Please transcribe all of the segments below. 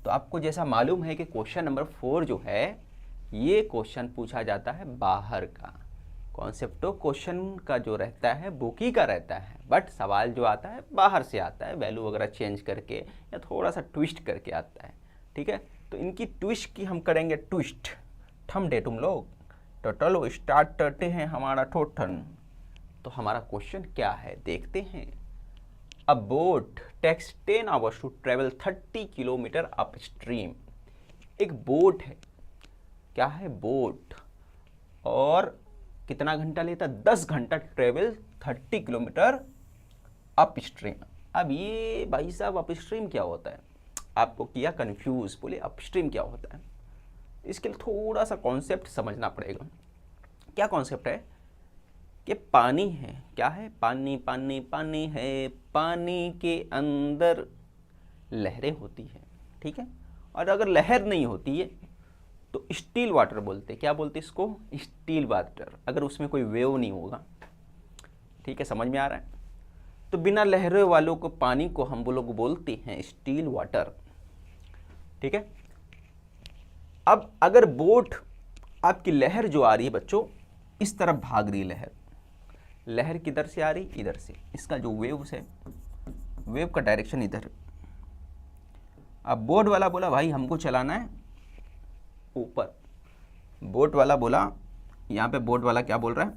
तो आपको जैसा मालूम है कि क्वेश्चन नंबर 4 जो है ये क्वेश्चन पूछा जाता है बाहर का। कॉन्सेप्ट तो क्वेश्चन का जो रहता है बुकी का रहता है, बट सवाल जो आता है बाहर से आता है, वैल्यू वगैरह चेंज करके या थोड़ा सा ट्विस्ट करके आता है। ठीक है, तो इनकी ट्विस्ट की हम करेंगे ट्विस्ट। थम दे तुम लोग, तो चलो स्टार्ट करते हैं हमारा टोटन। तो हमारा क्वेश्चन क्या है देखते हैं। A boat takes 10 hours to travel 30 kilometre upstream. एक बोट है, क्या है, बोट, और कितना घंटा लेता, 10 घंटा ट्रेवल 30 किलोमीटर अपस्ट्रीम। अब ये भाई साहब अपस्ट्रीम क्या होता है, आपको किया कंफ्यूज, बोले अपस्ट्रीम क्या होता है। इसके लिए थोड़ा सा कॉन्सेप्ट समझना पड़ेगा। क्या कॉन्सेप्ट है कि पानी है, क्या है, पानी पानी पानी है, पानी के अंदर लहरें होती है। ठीक है, और अगर लहर नहीं होती है तो स्टील वाटर बोलते, क्या बोलते इसको, स्टील वाटर, अगर उसमें कोई वेव नहीं होगा। ठीक है, समझ में आ रहा है। तो बिना लहरों वालों को पानी को हम लोग बोलते हैं स्टील वाटर। ठीक है, अब अगर बोट आपकी लहर जो आ रही है बच्चों, इस तरफ भाग रही लहर, लहर किधर से आ रही, इधर से, इसका जो वेव्स है, वेव का डायरेक्शन इधर। अब बोट वाला बोला भाई हमको चलाना है ऊपर, बोट वाला बोला, यहाँ पे बोट वाला क्या बोल रहा है,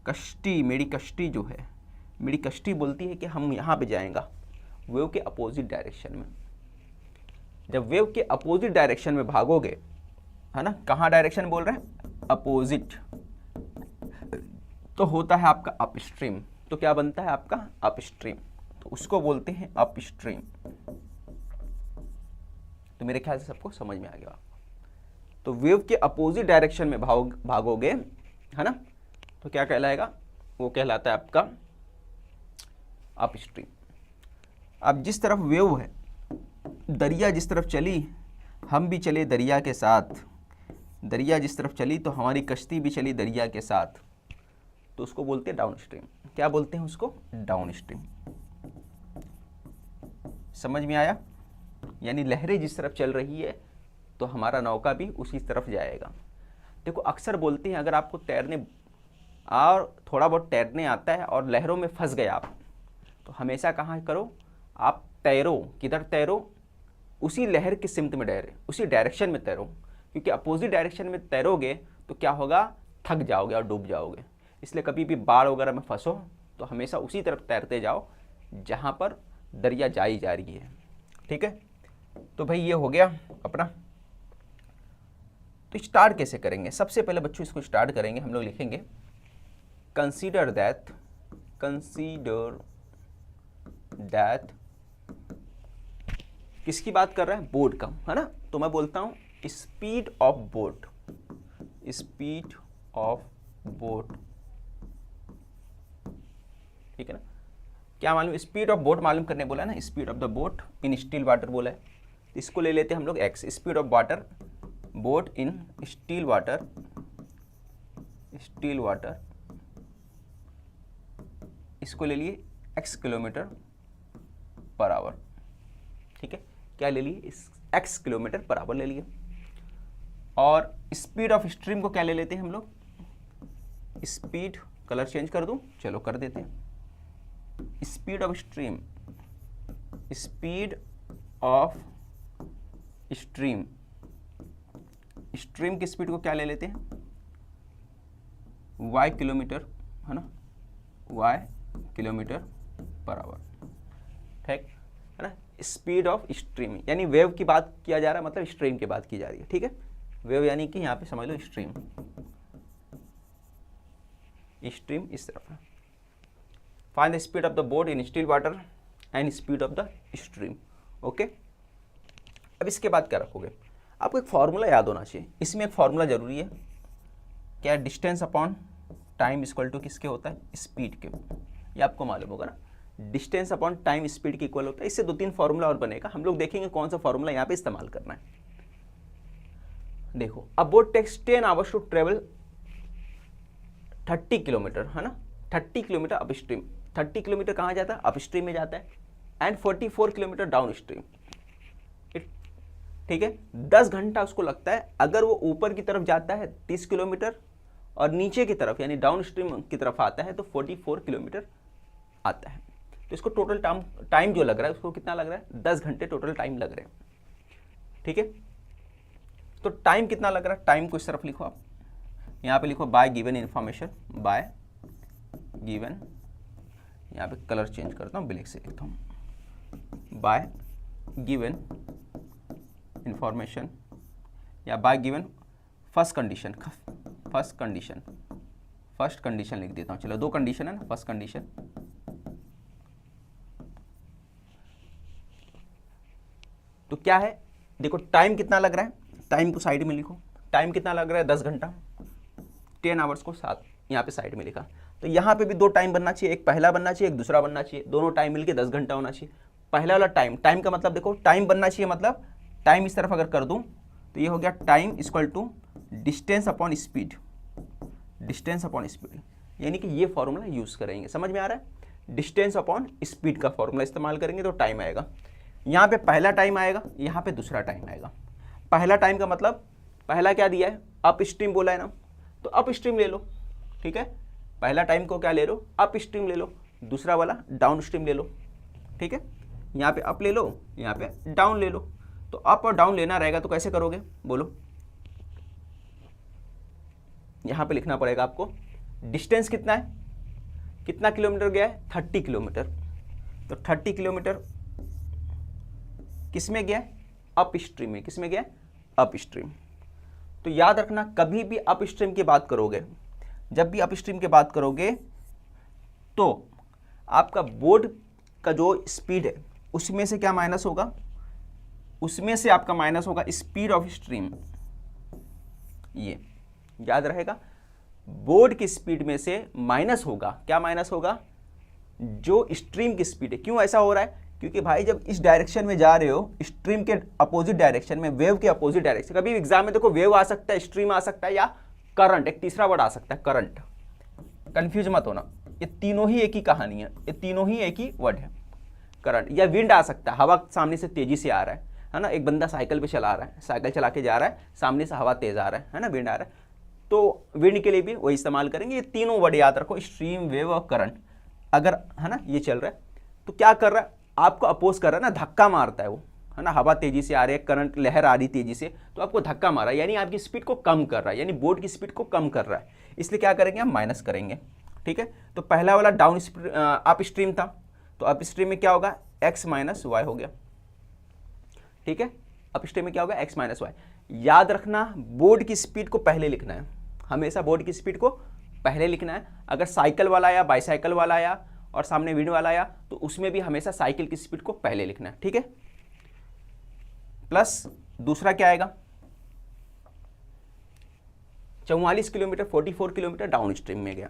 कश्ती, मेरी कश्ती जो है, मेरी कश्ती बोलती है कि हम यहाँ पे जाएंगा वेव के अपोजिट डायरेक्शन में। जब वेव के अपोजिट डायरेक्शन में भागोगे, है ना, कहाँ डायरेक्शन बोल रहे हैं, अपोजिट, तो होता है आपका अपस्ट्रीम। तो क्या बनता है आपका अपस्ट्रीम, तो उसको बोलते हैं अपस्ट्रीम। तो मेरे ख्याल से सबको समझ में आ गया। तो वेव के अपोजिट डायरेक्शन में भागोगे, है ना, तो क्या कहलाएगा, वो कहलाता है आपका अपस्ट्रीम। अब जिस तरफ वेव है, दरिया जिस तरफ चली, हम भी चले दरिया के साथ, दरिया जिस तरफ चली तो हमारी कश्ती भी चली दरिया के साथ, तो उसको बोलते हैं डाउन स्ट्रीम। क्या बोलते हैं उसको, डाउन स्ट्रीम। समझ में आया, यानी लहरें जिस तरफ चल रही है तो हमारा नौका भी उसी तरफ जाएगा। देखो अक्सर बोलते हैं अगर आपको तैरने और थोड़ा बहुत तैरने आता है और लहरों में फंस गए आप, तो हमेशा कहाँ करो, आप तैरो, किधर तैरो, उसी लहर की सिमत में तैरे, उसी डायरेक्शन में तैरो, क्योंकि अपोजिट डायरेक्शन में तैरोगे तो क्या होगा, थक जाओगे और डूब जाओगे। इसलिए कभी भी बाढ़ वगैरह में फंसो तो हमेशा उसी तरफ तैरते जाओ जहाँ पर दरिया जाई जा रही है। ठीक है, तो भाई ये हो गया अपना। तो स्टार्ट कैसे करेंगे, सबसे पहले बच्चों इसको स्टार्ट करेंगे, हम लोग लिखेंगे कंसीडर दैट, कंसीडर दैट, किसकी बात कर रहा है, बोट का, है ना। तो मैं बोलता हूँ speed of boat, speed of boat. ठीक है ना, क्या मालूम, स्पीड ऑफ बोट मालूम करने बोला ना, speed of the boat in still water बोला है, इसको ले लेते हैं हम लोग x, speed of water, boat in still water, still water, इसको ले लिए x किलोमीटर पर आवर। ठीक है, क्या ले लिए, x किलोमीटर पर आवर ले लिए। और स्पीड ऑफ स्ट्रीम को क्या ले लेते हैं हम लोग, स्पीड, कलर चेंज कर दूं, चलो कर देते हैं, speed of stream, speed of stream, stream की स्पीड को क्या ले लेते हैं, y किलोमीटर, है ना, y किलोमीटर पर आवर। ठीक है ना, स्पीड ऑफ स्ट्रीम, यानी वेव की बात किया जा रहा है, मतलब स्ट्रीम की बात की जा रही है। ठीक है, वेव यानी कि यहाँ पे समझ लो स्ट्रीम, स्ट्रीम इस तरफ है। Find the speed of the boat in still water and speed of the stream. Okay, अब इसके बाद क्या रखोगे, आपको एक फॉर्मूला याद होना चाहिए, इसमें एक फॉर्मूला जरूरी है, क्या, distance upon time equal to किसके होता है, स्पीड के, ये आपको मालूम होगा ना, डिस्टेंस अपॉन टाइम स्पीड के इक्वल होता है। इससे 2-3 फॉर्मूला और बनेगा, हम लोग देखेंगे कौन सा फॉर्मूला यहाँ पे इस्तेमाल करना है। देखो, अब boat takes 10 hours to travel 30 kilometre, है ना, 30 किलोमीटर अपस्ट्रीम, 30 किलोमीटर कहाँ जाता है, अपस्ट्रीम में जाता है, एंड 44 किलोमीटर डाउन स्ट्रीम। ठीक है, 10 घंटा उसको लगता है। अगर वो ऊपर की तरफ जाता है 30 किलोमीटर और नीचे की तरफ यानी डाउन स्ट्रीम की तरफ आता है तो 44 किलोमीटर आता है। तो इसको टोटल टाइम जो लग रहा है उसको कितना लग रहा है, 10 घंटे टोटल टाइम लग रहे हैं। ठीक है, तो टाइम कितना लग रहा है, टाइम को इस तरफ लिखो आप, यहाँ पे लिखो bye given information, bye given, यहाँ पे कलर चेंज करता हूँ, ब्लैक से लिखता हूँ, बाय गिवन इंफॉर्मेशन या bye given first condition, first condition लिख देता हूँ। चलो 2 कंडीशन है ना, फर्स्ट कंडीशन, तो क्या है देखो, टाइम कितना लग रहा है, टाइम को साइड में लिखो, टाइम कितना लग रहा है 10 घंटा, 10 आवर्स को 7 यहाँ पे साइड में लिखा। तो यहाँ पे भी 2 टाइम बनना चाहिए, एक पहला बनना चाहिए, एक दूसरा बनना चाहिए, दोनों टाइम मिलके 10 घंटा होना चाहिए। पहला वाला टाइम, टाइम का मतलब देखो, टाइम बनना चाहिए, मतलब टाइम इस तरफ अगर कर दूं तो ये हो गया time equal to distance upon speed, distance upon speed, यानी कि ये फॉर्मूला यूज़ करेंगे। समझ में आ रहा है, डिस्टेंस अपॉन स्पीड का फॉर्मूला इस्तेमाल करेंगे तो टाइम आएगा। यहाँ पे पहला टाइम आएगा, यहाँ पे दूसरा टाइम आएगा। पहला टाइम का मतलब, पहला क्या दिया है, अप स्ट्रीम बोला है ना, तो अप स्ट्रीम ले लो। ठीक है, पहला टाइम को क्या ले लो, अप स्ट्रीम ले लो, दूसरा वाला डाउन स्ट्रीम ले लो। ठीक है, यहाँ पे अप ले लो, यहाँ पे डाउन ले लो। तो अप और डाउन लेना रहेगा तो कैसे करोगे बोलो, यहाँ पे लिखना पड़ेगा आपको, डिस्टेंस कितना है, कितना किलोमीटर गया है, 30 किलोमीटर। तो 30 किलोमीटर किस में गया है, अप स्ट्रीम में। किस में गया है, अप स्ट्रीम। तो याद रखना, कभी भी अप स्ट्रीम की बात करोगे, जब भी अप स्ट्रीम की बात करोगे तो आपका बोर्ड का जो स्पीड है उसमें से क्या माइनस होगा, उसमें से आपका माइनस होगा स्पीड ऑफ स्ट्रीम। ये याद रहेगा, बोर्ड की स्पीड में से माइनस होगा, क्या माइनस होगा, जो स्ट्रीम की स्पीड है। क्यों ऐसा हो रहा है, क्योंकि भाई जब इस डायरेक्शन में जा रहे हो, स्ट्रीम के अपोजिट डायरेक्शन में, वेव के अपोजिट डायरेक्शन, कभी एग्जाम में देखो वेव आ सकता है, स्ट्रीम आ सकता है, या करंट, एक तीसरा वर्ड आ सकता है करंट, कंफ्यूज मत होना, ये तीनों ही एक ही कहानी है, ये तीनों ही एक ही वर्ड है। करंट या विंड आ सकता है, हवा सामने से तेजी से आ रहा है ना, एक बंदा साइकिल पे चला रहा है, साइकिल चला के जा रहा है, सामने से हवा तेज आ रहा है ना, विंड आ रहा है, तो विंड के लिए भी वही इस्तेमाल करेंगे। ये तीनों वर्ड याद रखो, स्ट्रीम, वेव और करंट। अगर है ना ये चल रहा है तो क्या कर रहा है, आपको अपोज कर रहा है ना, धक्का मारता है वो, है ना, हवा तेजी से आ रही है, करंट लहर आ रही तेजी से, तो आपको धक्का मारा, यानी आपकी स्पीड को कम कर रहा है, यानी बोर्ड की स्पीड को कम कर रहा है, इसलिए क्या करेंगे हम, माइनस करेंगे। ठीक है, तो पहला वाला डाउन अप स्ट्रीम था, तो अप स्ट्रीम में क्या होगा, x माइनस वाई हो गया। ठीक है, अप स्ट्रीम में क्या होगा, x माइनस वाई। याद रखना, बोर्ड की स्पीड को पहले लिखना है, हमेशा बोर्ड की स्पीड को पहले लिखना है। अगर साइकिल वाला आया, बाईसाइकिल वाला आया और सामने विंड वाला आया, तो उसमें भी हमेशा साइकिल की स्पीड को पहले लिखना है। ठीक है, प्लस दूसरा क्या आएगा, 44 किलोमीटर, 44 किलोमीटर डाउन स्ट्रीम में गया,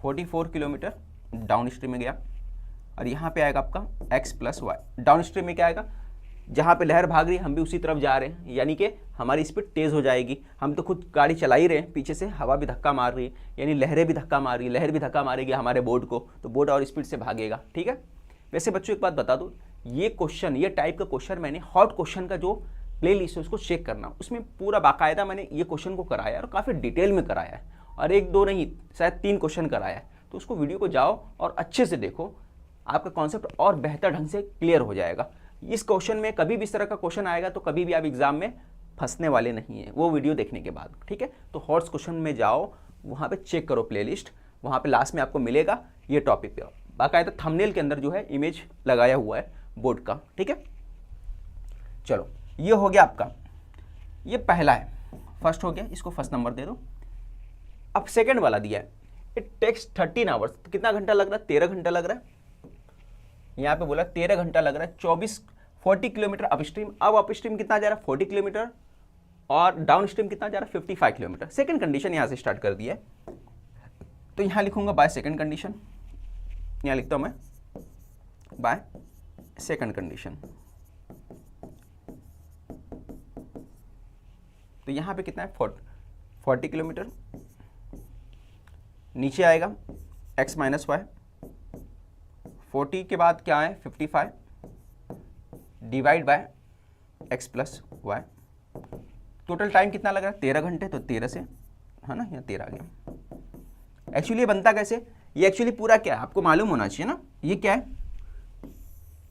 44 किलोमीटर डाउन स्ट्रीम में गया। और यहाँ पे आएगा आपका x plus y. Down stream में क्या आएगा, जहाँ पे लहर भाग रही है हम भी उसी तरफ जा रहे हैं, यानी कि हमारी स्पीड तेज़ हो जाएगी। हम तो खुद गाड़ी चला ही रहे हैं, पीछे से हवा भी धक्का मार रही है, यानी लहरें भी धक्का मार रही है, लहर भी धक्का मारेगी हमारे बोर्ड को, तो बोर्ड और स्पीड से भागेगा। ठीक है, वैसे बच्चों एक बात बता दूँ, ये क्वेश्चन, ये टाइप का क्वेश्चन मैंने हॉट क्वेश्चन का जो प्ले लिस्ट है उसको चेक करना, उसमें पूरा बाकायदा मैंने ये क्वेश्चन को कराया और काफ़ी डिटेल में कराया है, और 1-2 नहीं शायद 3 क्वेश्चन कराया है। तो उसको वीडियो को जाओ और अच्छे से देखो, आपका कॉन्सेप्ट और बेहतर ढंग से क्लियर हो जाएगा। इस क्वेश्चन में कभी भी इस तरह का क्वेश्चन आएगा तो कभी भी आप एग्जाम में फंसने वाले नहीं हैं, वो वीडियो देखने के बाद। ठीक है, तो हॉट्स क्वेश्चन में जाओ, वहाँ पे चेक करो प्लेलिस्ट, वहाँ पे लास्ट में आपको मिलेगा ये टॉपिक पे, बाकायदा थंबनेल के अंदर जो है इमेज लगाया हुआ है बोर्ड का। ठीक है, चलो ये हो गया आपका, ये पहला है, फर्स्ट हो गया, इसको फर्स्ट नंबर दे दो। अब सेकेंड वाला दिया है, इट टेक्स 13 आवर्स, तो कितना घंटा लग रहा है, 13 घंटा लग रहा है। यहाँ पे बोला 13 घंटा लग रहा है, 40 किलोमीटर अप स्ट्रीम। अब अप स्ट्रीम कितना जा रहा है, 40 किलोमीटर, और डाउन स्ट्रीम कितना जा रहा है, 55 किलोमीटर। सेकंड कंडीशन यहाँ से स्टार्ट कर दिया है, तो यहाँ लिखूंगा बाय सेकंड कंडीशन, यहाँ लिखता हूँ मैं बाय सेकंड कंडीशन। तो यहाँ पे कितना है, 40 किलोमीटर, नीचे आएगा x माइनस वाई, 40 के बाद क्या है 55, divide by x plus y. Total time कितना लग रहा है 13 घंटे, तो 13 से, है ना, यहाँ 13 आ गया। एक्चुअली ये बनता कैसे, ये एक्चुअली पूरा क्या है आपको मालूम होना चाहिए ना, ये क्या है,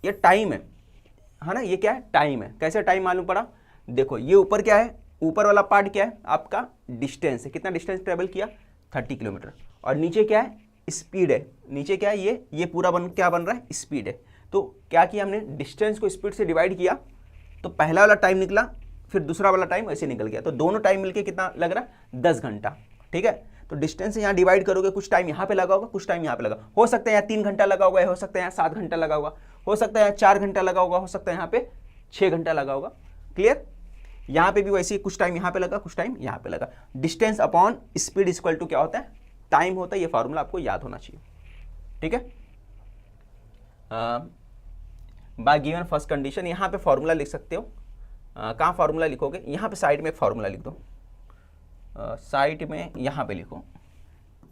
ये टाइम है ना, ये क्या है टाइम है। कैसे टाइम मालूम पड़ा, देखो ये ऊपर क्या है, ऊपर वाला पार्ट क्या है आपका डिस्टेंस है, कितना डिस्टेंस ट्रेवल किया 30 किलोमीटर, और नीचे क्या है स्पीड है, नीचे क्या है ये पूरा क्या बन रहा है स्पीड है। तो क्या किया हमने, डिस्टेंस को स्पीड से डिवाइड किया, तो पहला वाला टाइम निकला, फिर दूसरा वाला टाइम ऐसे निकल गया, तो दोनों टाइम मिलके कितना लग रहा है 10 घंटा। ठीक है, तो डिस्टेंस यहाँ डिवाइड करोगे, कुछ टाइम यहाँ पे लगा होगा, कुछ टाइम यहाँ पे लगा, हो सकता है यहाँ 3 घंटा लगा होगा, हो सकता है यहाँ 7 घंटा लगा होगा, हो सकता है यहाँ 4 घंटा लगा होगा, हो सकता है यहाँ पे 6 घंटा लगा होगा। क्लियर, यहाँ पे भी वैसे ही कुछ टाइम यहाँ पे लगा, कुछ टाइम यहाँ पे लगा। Distance upon speed equal to क्या होता है, टाइम होता है। ये फॉर्मूला आपको याद होना चाहिए। ठीक है, बाय गिवन फर्स्ट कंडीशन, यहाँ पे फॉर्मूला लिख सकते हो। कहाँ फॉर्मूला लिखोगे, यहाँ पे साइड में एक फॉर्मूला लिख दो, साइड में यहाँ पे लिखो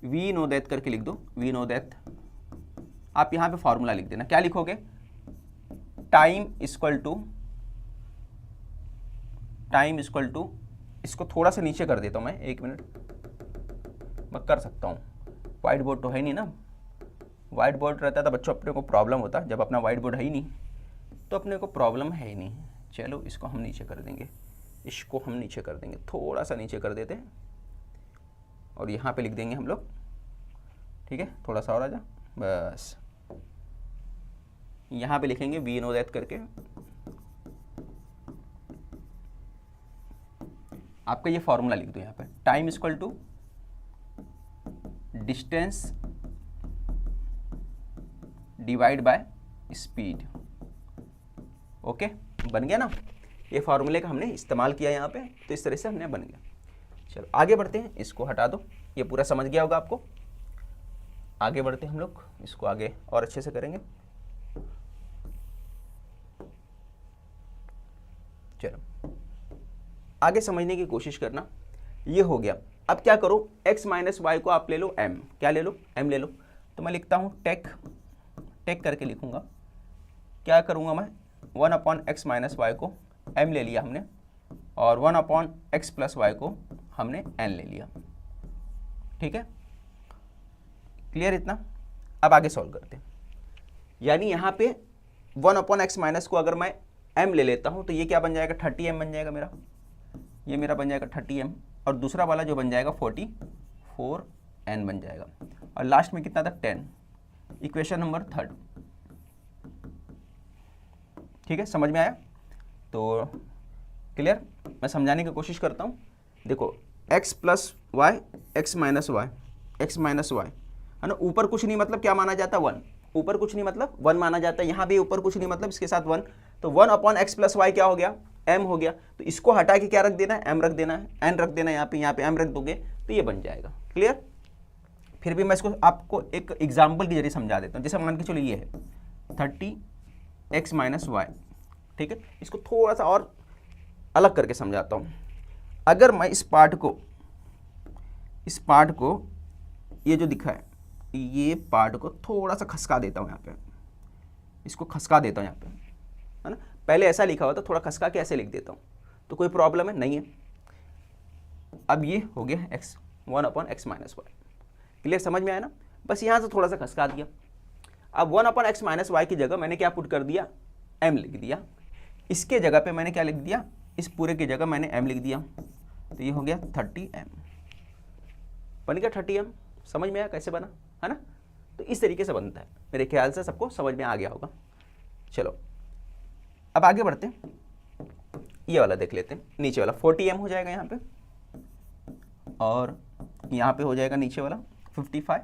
वी नो दैट करके लिख दो, वी नो दैट। आप यहाँ पे फॉर्मूला लिख देना, क्या लिखोगे, टाइम इक्वल टू, इसको थोड़ा सा नीचे कर देता हूँ मैं, 1 मिनट मैं कर सकता हूँ, वाइट बोर्ड तो है नहीं ना, वाइट बोर्ड रहता था बच्चों अपने को प्रॉब्लम होता, जब अपना वाइट बोर्ड है ही नहीं तो अपने को प्रॉब्लम है ही नहीं। चलो इसको हम नीचे कर देंगे, इसको हम नीचे कर देंगे, थोड़ा सा नीचे कर देते हैं, और यहाँ पे लिख देंगे हम लोग। ठीक है, थोड़ा सा और आ जा, बस यहाँ पे लिखेंगे वी नो दैट करके। आपका ये फॉर्मूला लिख दो यहाँ पे, time equal to distance divide by speed. Okay, बन गया ना, ये फॉर्मूले का हमने इस्तेमाल किया यहाँ पे, तो इस तरह से हमने बन गया। चलो आगे बढ़ते हैं, इसको हटा दो, ये पूरा समझ गया होगा आपको। आगे बढ़ते हैं हम लोग, इसको आगे और अच्छे से करेंगे। चलो आगे समझने की कोशिश करना, ये हो गया। अब क्या करो, x माइनस वाई को आप ले लो m, क्या ले लो m ले लो, तो मैं लिखता हूँ टेक करके लिखूंगा। क्या करूँगा मैं, 1 अपॉन एक्स माइनस वाई को m ले लिया हमने, और 1 अपॉन एक्स प्लस वाई को हमने n ले लिया। ठीक है, क्लियर इतना। अब आगे सॉल्व करते हैं, यानी यहाँ पे 1 अपॉन एक्स माइनस को अगर मैं m ले लेता हूँ तो ये क्या बन जाएगा 30m बन जाएगा मेरा, ये मेरा बन जाएगा 30m, और दूसरा वाला जो बन जाएगा 44n बन जाएगा, और लास्ट में कितना था 10। Equation number 3। ठीक है, समझ में आया, तो क्लियर। मैं समझाने की कोशिश करता हूँ। देखो x plus y, x minus y, x minus y, है ना, ऊपर कुछ नहीं मतलब क्या माना जाता है 1, ऊपर कुछ नहीं मतलब 1 माना जाता है, यहाँ भी ऊपर कुछ नहीं मतलब इसके साथ 1, तो 1 अपॉन एक्स प्लस वाई क्या हो गया m हो गया, तो इसको हटा के क्या रख देना है m रख देना है, n रख देना है, यहाँ पे m रख दोगे तो ये बन जाएगा। क्लियर, फिर भी मैं इसको आपको एक एग्जाम्पल के जरिए समझा देता हूँ। जैसे मान के चलो ये है 30x माइनस वाई, ठीक है, इसको थोड़ा सा और अलग करके समझाता हूँ। अगर मैं इस पार्ट को ये जो दिखा है, ये पार्ट को थोड़ा सा खसका देता हूँ यहाँ पे, इसको खसका देता हूँ यहाँ पे, है ना, पहले ऐसा लिखा हुआ था, थोड़ा खसका के ऐसे लिख देता हूँ, तो कोई प्रॉब्लम है नहीं है। अब ये हो गया x, 1 upon x minus y. Clear, समझ में आया ना, बस यहाँ से थोड़ा सा खसका दिया। अब 1 अपॉन एक्स माइनस वाई की जगह मैंने क्या पुट कर दिया, m लिख दिया, इसके जगह पे मैंने क्या लिख दिया, इस पूरे की जगह मैंने m लिख दिया, तो ये हो गया 30m, बन गया 30m। समझ में आया कैसे बना, है ना, तो इस तरीके से बनता है। मेरे ख्याल से सबको समझ में आ गया होगा। चलो अब आगे बढ़ते हैं, ये वाला देख लेते हैं। नीचे वाला 40m हो जाएगा यहाँ पे, और यहाँ पे हो जाएगा नीचे वाला 55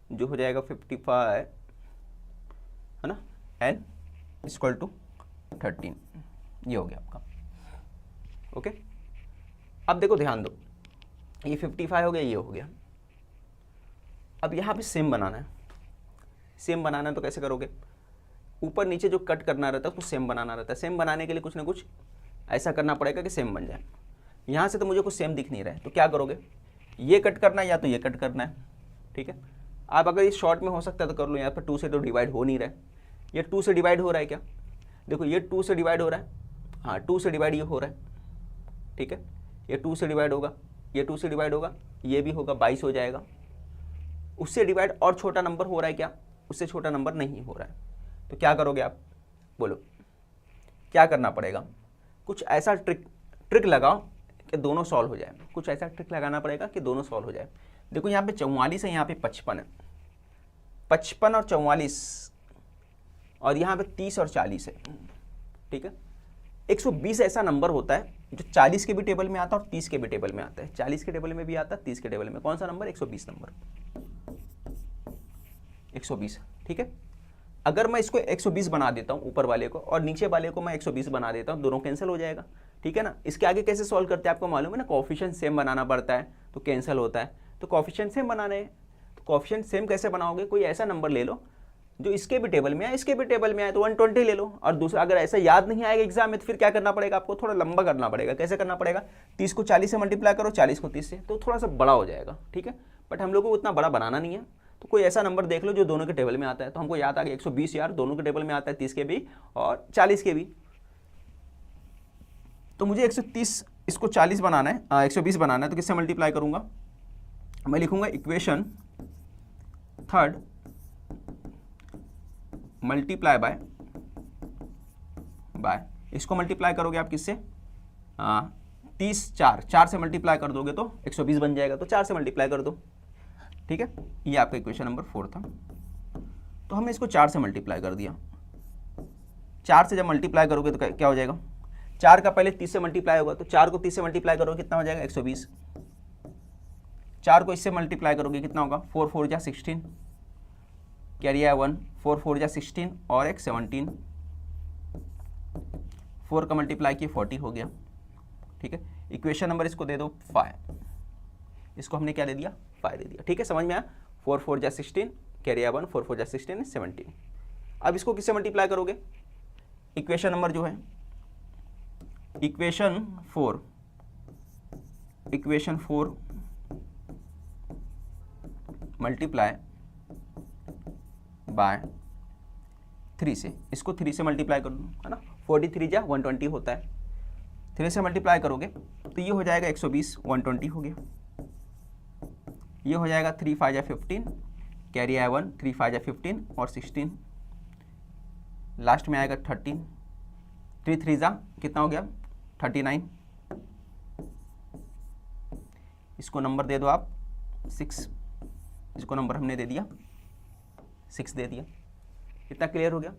जो हो जाएगा 55, है ना, n इक्वल टू 13, ये हो गया आपका। ओके, अब देखो ध्यान दो, ये 55 हो गया, ये हो गया। अब यहाँ पे सेम बनाना है, सेम बनाना है तो कैसे करोगे, ऊपर नीचे जो कट करना रहता है तो सेम बनाना रहता है। सेम बनाने के लिए कुछ ना कुछ ऐसा करना पड़ेगा कि सेम बन जाए। यहाँ से तो मुझे कुछ सेम दिख नहीं रहा है, तो क्या करोगे, ये कट करना है या तो ये कट करना है। ठीक है, आप अगर इस शॉर्ट में हो सकता है तो कर लो, यहाँ पर 2 से तो डिवाइड हो नहीं रहा है, ये 2 से डिवाइड हो रहा है क्या? देखो ये 2 से डिवाइड हो रहा है, हाँ 2 से डिवाइड ये हो रहा है, ठीक है, ये 2 से डिवाइड होगा, ये 2 से डिवाइड होगा, ये भी होगा, 22 हो जाएगा। उससे डिवाइड और छोटा नंबर हो रहा है क्या? उससे छोटा नंबर नहीं हो रहा है। तो क्या करोगे आप, बोलो क्या करना पड़ेगा? कुछ ऐसा ट्रिक लगाओ कि दोनों सॉल्व हो जाए। कुछ ऐसा ट्रिक लगाना पड़ेगा कि दोनों सॉल्व हो जाए। देखो यहाँ पे 44 है, यहाँ पे 55 है, 55 और 44, और यहाँ पे 30 और 40 है, ठीक है। 120 ऐसा नंबर होता है जो 40 के भी टेबल में आता है और 30 के भी टेबल में आता है। 40 के टेबल में भी आता है, 30 के टेबल में। कौन सा नंबर? 120 नंबर, 120, ठीक है। अगर मैं इसको 120 बना देता हूँ ऊपर वाले को, और नीचे वाले को मैं 120 बना देता हूँ, दोनों कैंसिल हो जाएगा, ठीक है ना। इसके आगे कैसे सॉल्व करते हैं आपको मालूम है ना, कोएफिशिएंट सेम बनाना पड़ता है तो कैंसिल होता है। तो कोएफिशिएंट सेम बनाने हैं, तो कोएफिशिएंट सेम कैसे बनाओगे? कोई ऐसा नंबर ले लो जो इसके भी टेबल में आए, इसके भी टेबल में आए, तो 120 ले लो। और दूसरा, अगर ऐसा याद नहीं आएगा एग्जाम में, तो फिर क्या करना पड़ेगा आपको? थोड़ा लंबा करना पड़ेगा। कैसे करना पड़ेगा? 30 को 40 से मल्टीप्लाई करो, 40 को 30 से, तो थोड़ा सा बड़ा हो जाएगा, ठीक है। बट हम लोग को उतना बड़ा बनाना नहीं है, तो कोई ऐसा नंबर देख लो जो दोनों के टेबल में आता है। तो हमको याद आ गया 120 यार, दोनों के टेबल में आता है, 30 के भी और 40 के भी। तो मुझे 130 इसको 40 बनाना है, 120 बनाना है, तो किससे मल्टीप्लाई करूंगा? मैं लिखूंगा इक्वेशन थर्ड मल्टीप्लाई बाय, इसको मल्टीप्लाई करोगे आप किससे? 30 4 से मल्टीप्लाई कर दोगे तो 120 बन जाएगा, तो 4 से मल्टीप्लाई कर दो, ठीक है। ये आपका इक्वेशन नंबर 4 था। तो हमने इसको 4 से मल्टीप्लाई कर दिया। 4 से जब मल्टीप्लाई करोगे तो क्या हो जाएगा? 4 का पहले 30 से मल्टीप्लाई होगा, तो 4 को 30 से मल्टीप्लाई करोगे कितना हो जाएगा? 120। 4 को इससे मल्टीप्लाई करोगे कितना होगा? 4 4 जा 16, कैरी आया 1, 4 4 जा 16 और एक 17, 4 का मल्टीप्लाई किए 40 हो गया, ठीक है। इक्वेशन नंबर इसको दे दो 5, इसको हमने क्या दे दिया? 5 दे दिया, ठीक है। समझ में आया? 4 4 जा 16, कैरी आया 1, 4 4 जा 16 17। अब इसको किससे मल्टीप्लाई करोगे? इक्वेशन नंबर जो है इक्वेशन 4 मल्टीप्लाई बाय 3 से, इसको 3 से मल्टीप्लाई कर दो, है ना। 43 जा 120 होता है, 3 से मल्टीप्लाई करोगे तो ये हो जाएगा 120, 120 हो गया। ये हो जाएगा 3 5 जा 15, कैरी आया 1, 3 5 जा 15 और 16, लास्ट में आएगा 13, 3 3 जा कितना हो गया? 39। इसको नंबर दे दो आप 6, इसको नंबर हमने दे दिया 6 दे दिया। इतना क्लियर हो गया?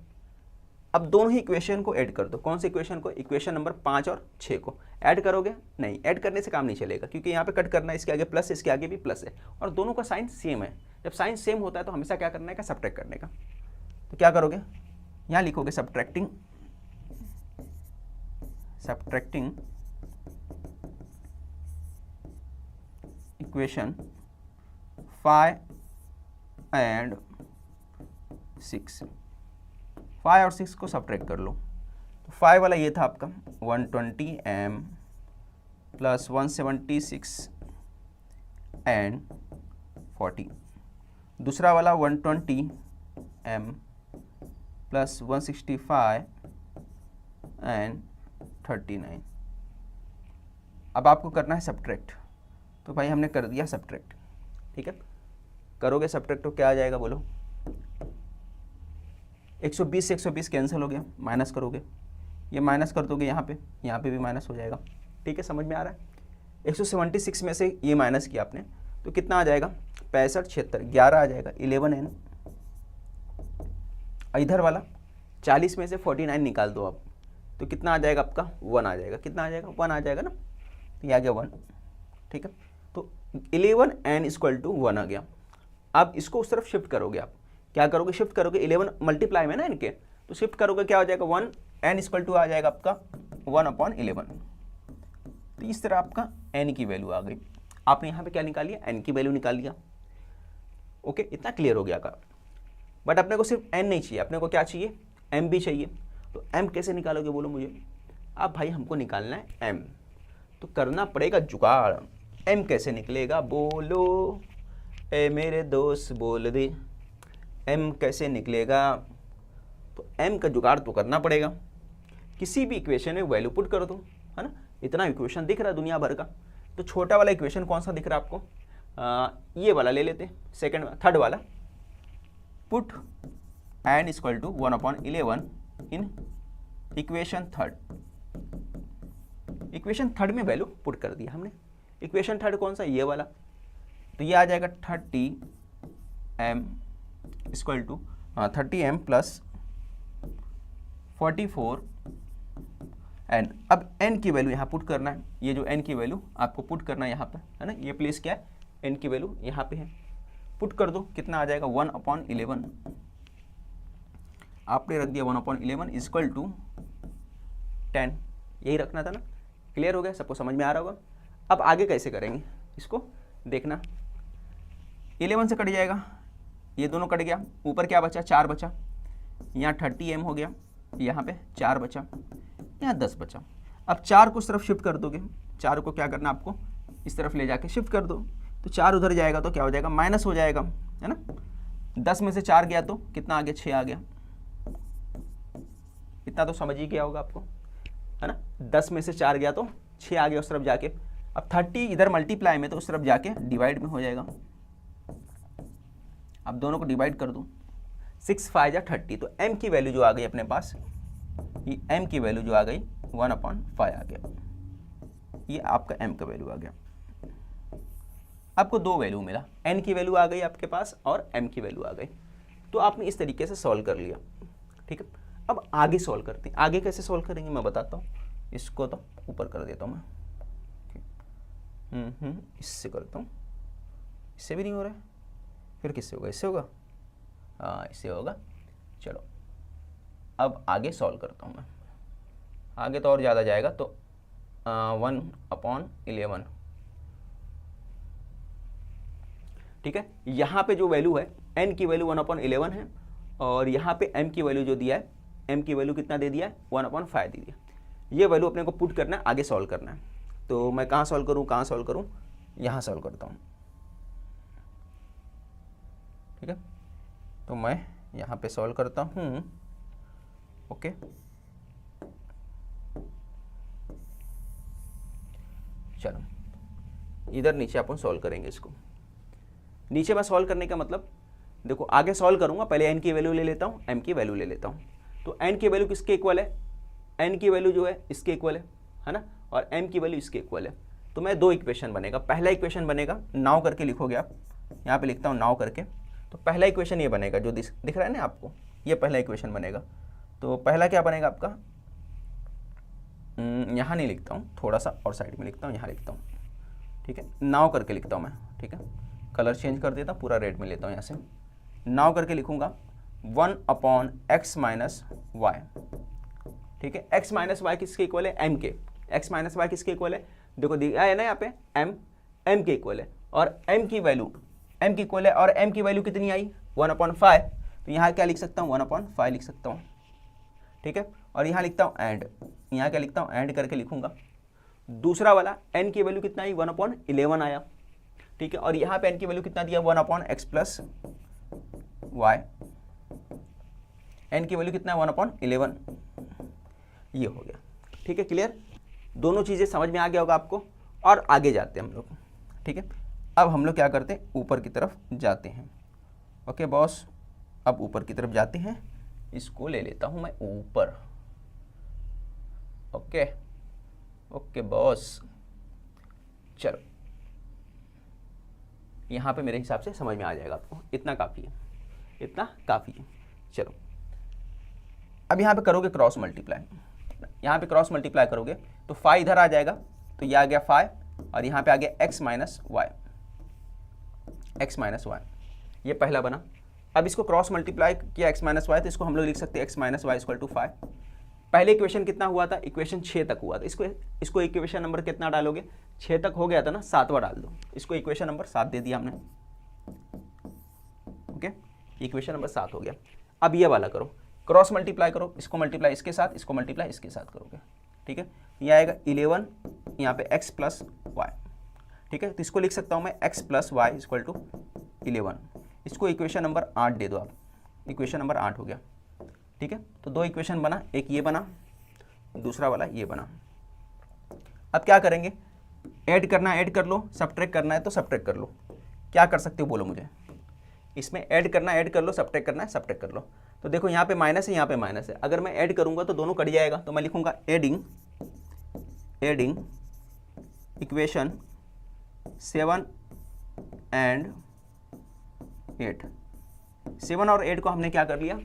अब दोनों ही इक्वेशन को ऐड कर दो। कौन सी इक्वेशन को? इक्वेशन नंबर 5 और 6 को ऐड करोगे? नहीं, ऐड करने से काम नहीं चलेगा, क्योंकि यहाँ पे कट करना है, इसके आगे प्लस, इसके आगे भी प्लस है, और दोनों का साइन सेम है। जब साइन सेम होता है तो हमेशा क्या करना है? सब्ट्रैक्ट करने का। तो क्या करोगे? यहाँ लिखोगे सब्ट्रैक्टिंग इक्वेशन 5 एंड 6, 5 और 6 को सब्ट्रैक्ट कर लो। तो 5 वाला ये था आपका 120m प्लस 176 एंड 40, दूसरा वाला 120m प्लस 165 एंड 39। अब आपको करना है सब्ट्रैक्ट, तो भाई हमने कर दिया सब्ट्रैक्ट, ठीक है। करोगे सब्ट्रैक्ट तो क्या आ जाएगा बोलो? 120 से 120 कैंसिल हो गया, माइनस करोगे, ये माइनस कर दोगे यहाँ पे भी माइनस हो जाएगा, ठीक है। समझ में आ रहा है? 176 में से ये माइनस किया आपने तो कितना आ जाएगा? 65 76, 11 आ जाएगा, 11n। इधर वाला 40 में से 49 निकाल दो आप, तो कितना आ जाएगा आपका? 1 आ जाएगा। कितना आ जाएगा? 1 आ जाएगा ना, तो ये आ गया 1, ठीक है। तो 11n इक्वल टू 1 आ गया। अब इसको उस तरफ शिफ्ट करोगे आप, क्या करोगे? शिफ्ट करोगे, 11 मल्टीप्लाई में ना इनके, तो शिफ्ट करोगे, क्या हो जाएगा? 1, n इक्वल टू आ जाएगा आपका 1/11। तो इस तरह आपका n की वैल्यू आ गई। आपने यहाँ पे क्या निकाल लिया? n की वैल्यू निकाल लिया। ओके, इतना क्लियर हो गया का। बट अपने को सिर्फ n नहीं चाहिए, अपने को क्या चाहिए? m भी चाहिए। तो m कैसे निकालोगे बोलो मुझे? अब भाई हमको निकालना है m, तो करना पड़ेगा जुगाड़। m कैसे निकलेगा बोलो? ए मेरे दोस्त बोल दे, m कैसे निकलेगा? तो m का जुगाड़ तो करना पड़ेगा, किसी भी इक्वेशन में वैल्यू पुट कर दो, है ना। इतना इक्वेशन दिख रहा है दुनिया भर का, तो छोटा वाला इक्वेशन कौन सा दिख रहा है आपको, ये वाला ले लेते हैं, थर्ड वाला, put n equal to 1/11 in equation third. Equation third में वैल्यू पुट कर दिया हमने। इक्वेशन थर्ड कौन सा, ये वाला, तो ये आ जाएगा 30m equal to 30m plus 44 n। अब n की वैल्यू यहाँ पुट करना है, ये जो n की वैल्यू आपको पुट करना है यहाँ पर, है ना। ये प्लेस क्या है, n की वैल्यू यहाँ पे है, पुट कर दो, कितना आ जाएगा 1/11। आपने रख दिया 1/11 इक्वल टू 10, यही रखना था ना। क्लियर हो गया, सबको समझ में आ रहा होगा। अब आगे कैसे करेंगे इसको देखना, 11 से कट जाएगा, ये दोनों कट गया, ऊपर क्या बचा, 4 बचा, यहाँ 30m हो गया, यहाँ पे 4 बचा, यहाँ 10 बचा। अब 4 को इस तरफ शिफ्ट कर दोगे, 4 को क्या करना आपको, इस तरफ ले जाके शिफ्ट कर दो, तो 4 उधर जाएगा तो क्या हो जाएगा, माइनस हो जाएगा, है ना। 10 में से 4 गया तो कितना आ गया, 6 आ गया। इतना तो समझ ही गया होगा आपको, है ना। 10 में से 4 गया तो 6 आ गया उस तरफ जाके। अब 30 इधर मल्टीप्लाई में तो उस तरफ जाके डिवाइड में हो जाएगा। अब दोनों को डिवाइड कर दो, 6 5 या 30, तो m की वैल्यू जो आ गई अपने पास, ये m की वैल्यू जो आ गई 1/5 आ गया। ये आपका m का वैल्यू आ गया। आपको 2 वैल्यू मिला, n की वैल्यू आ गई आपके पास और m की वैल्यू आ गई। तो आपने इस तरीके से सॉल्व कर लिया, ठीक है। अब आगे सॉल्व करते हैं, आगे कैसे सॉल्व करेंगे मैं बताता हूँ। इसको तो ऊपर कर देता हूँ मैं, इससे करता हूँ, इससे भी नहीं हो रहा है, फिर किससे होगा, इससे होगा, हाँ इससे होगा। चलो अब आगे सॉल्व करता हूँ मैं, आगे तो और ज़्यादा जाएगा, तो 1/11, ठीक है। यहाँ पे जो वैल्यू है n की वैल्यू 1/11 है, और यहाँ पे m की वैल्यू जो दिया है, m की वैल्यू कितना दे दिया है, 1/5 दे दिया। ये वैल्यू अपने को पुट करना है, आगे सॉल्व करना है। तो मैं कहाँ सॉल्व करूँ, यहाँ सॉल्व करता हूँ, ठीक है। तो मैं यहाँ पे सॉल्व करता हूँ, ओके। चलो इधर नीचे अपन सॉल्व करेंगे इसको। नीचे मैं सॉल्व करने का मतलब, देखो आगे सॉल्व करूँगा, पहले n की वैल्यू ले लेता हूँ, m की वैल्यू ले लेता हूँ। तो n की वैल्यू किसके इक्वल है, n की वैल्यू जो है इसके इक्वल है ना, और m की वैल्यू इसके इक्वल है। तो मैं 2 इक्वेशन बनेगा, पहला इक्वेशन बनेगा, नाव करके लिखोगे आप, यहाँ पे लिखता हूँ नाव करके। तो पहला इक्वेशन ये बनेगा जो दिख रहा है ना आपको, ये पहला इक्वेशन बनेगा। तो पहला क्या बनेगा आपका, यहाँ नहीं लिखता हूँ, थोड़ा सा और साइड में लिखता हूँ, यहाँ लिखता हूँ, ठीक है। नाव करके लिखता हूँ मैं, ठीक है। कलर चेंज कर देता हूँ, पूरा रेड में लेता हूँ यहाँ से। नाव करके लिखूँगा 1/x - y, ठीक है। x - y किसके इक्वल है, m के। x - y किसके इक्वल है, देखो दिया है ना यहाँ पे, m के इक्वल है, और m की वैल्यू m की इक्वल है, और m की वैल्यू कितनी आई 1/5। तो यहाँ क्या लिख सकता हूँ, 1/5 लिख सकता हूँ, ठीक है। और यहाँ लिखता हूँ एंड, यहाँ क्या लिखता हूँ, एंड करके लिखूंगा। दूसरा वाला n की वैल्यू कितना आई, 1/11 आया, ठीक है। और यहाँ पे n की वैल्यू कितना दिया, 1/x + y, n की वैल्यू कितना है 1/11, ये हो गया, ठीक है। क्लियर, दोनों चीज़ें समझ में आ गया होगा आपको। और आगे जाते हैं हम लोग, ठीक है। अब हम लोग क्या करते हैं, ऊपर की तरफ जाते हैं, ओके बॉस। अब ऊपर की तरफ जाते हैं, इसको ले लेता हूँ मैं ऊपर, ओके ओके बॉस। चलो यहाँ पे मेरे हिसाब से समझ में आ जाएगा आपको, इतना काफ़ी है, इतना काफ़ी है। चलो अब यहाँ पे करोगे क्रॉस मल्टीप्लाई, यहाँ पे क्रॉस मल्टीप्लाई करोगे तो 5 इधर आ जाएगा, तो ये आ गया 5, और यहाँ पे आ गया x - y, ये पहला बना। अब इसको क्रॉस मल्टीप्लाई किया x - y, तो इसको हम लोग लिख सकते हैं x - y = 5। पहले इक्वेशन कितना हुआ था, इक्वेशन 6 तक हुआ था। इसको इक्वेशन नंबर कितना डालोगे, 6 तक हो गया था ना, 7वां डाल दो। इसको इक्वेशन नंबर 7 दे दिया हमने, ओके। इक्वेशन नंबर 7 हो गया। अब ये वाला करो, क्रॉस मल्टीप्लाई करो, इसको मल्टीप्लाई इसके साथ, इसको मल्टीप्लाई इसके साथ करोगे, ठीक है। ये आएगा 11, यहाँ पे x + y, ठीक है। तो इसको लिख सकता हूँ मैं x + y = 11। इसको इक्वेशन नंबर 8 दे दो आप, इक्वेशन नंबर 8 हो गया, ठीक है। तो दो इक्वेशन बना, एक ये बना, दूसरा वाला ये बना। अब क्या करेंगे, ऐड करना है ऐड कर लो, सब्ट्रैक्ट करना है तो सब्ट्रैक्ट कर लो। क्या कर सकते हो बोलो मुझे, इसमें ऐड करना है ऐड कर लो, सब्ट्रैक्ट करना है सब्ट्रैक्ट कर लो। तो देखो यहाँ पे माइनस है, यहाँ पे माइनस है, अगर मैं ऐड करूँगा तो दोनों कट जाएगा, तो मैं लिखूँगा एडिंग इक्वेशन 7 एंड 8। 7 और 8 को हमने क्या कर लिया,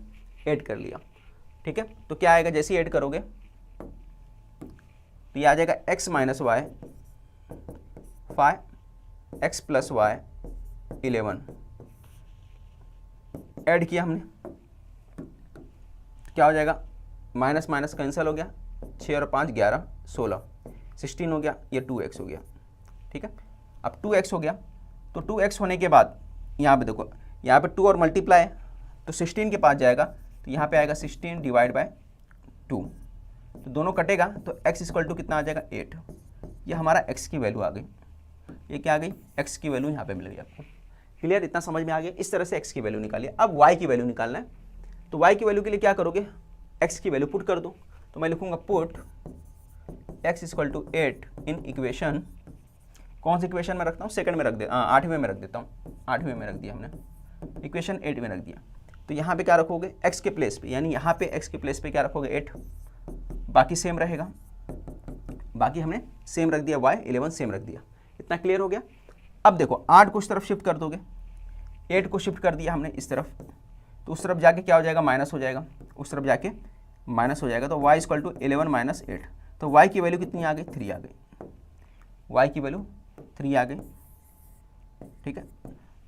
ऐड कर लिया, ठीक है। तो क्या आएगा, जैसे ही ऐड करोगे तो ये आ जाएगा x minus y 5, x plus y 11। Add किया हमने, क्या हो जाएगा, माइनस माइनस कैंसिल हो गया, 6 और 5 11 16 16 हो गया, ये 2x हो गया, ठीक है। अब 2x हो गया, तो 2x होने के बाद यहाँ पे देखो, यहाँ पे 2 और मल्टीप्लाई तो 16 के पास जाएगा, तो यहाँ पे आएगा 16 डिवाइड बाय 2, तो दोनों कटेगा, तो x इक्वल टू कितना आ जाएगा 8। ये हमारा x की वैल्यू आ गई, ये क्या आ गई, x की वैल्यू यहाँ पे मिल गई आपको। क्लियर, इतना समझ में आ गया। इस तरह से x की वैल्यू निकालिए। अब y की वैल्यू निकालना है, तो y की वैल्यू के लिए क्या करोगे, x की वैल्यू पुट कर दो। तो मैं लिखूंगा put x equal to 8 in equation, कौन सी इक्वेशन में रखता हूँ, सेकंड में रख दे, 8वें में रख देता हूँ, 8वें में रख दिया हमने, इक्वेशन 8 में रख दिया। तो यहाँ पे क्या रखोगे, x के प्लेस पे, यानी यहाँ पे x के प्लेस पे क्या रखोगे 8, बाकी सेम रहेगा, बाकी हमने सेम रख दिया, y 11 सेम रख दिया। इतना क्लियर हो गया। अब देखो 8 को इस तरफ शिफ्ट कर दोगे, 8 को शिफ्ट कर दिया हमने इस तरफ, तो उस तरफ जाके क्या हो जाएगा, माइनस हो जाएगा, उस तरफ जाके माइनस हो जाएगा, तो y इक्वल टू 11 माइनस 8। तो y की वैल्यू कितनी आ गई, 3 आ गई, y की वैल्यू 3 आ गई, ठीक है।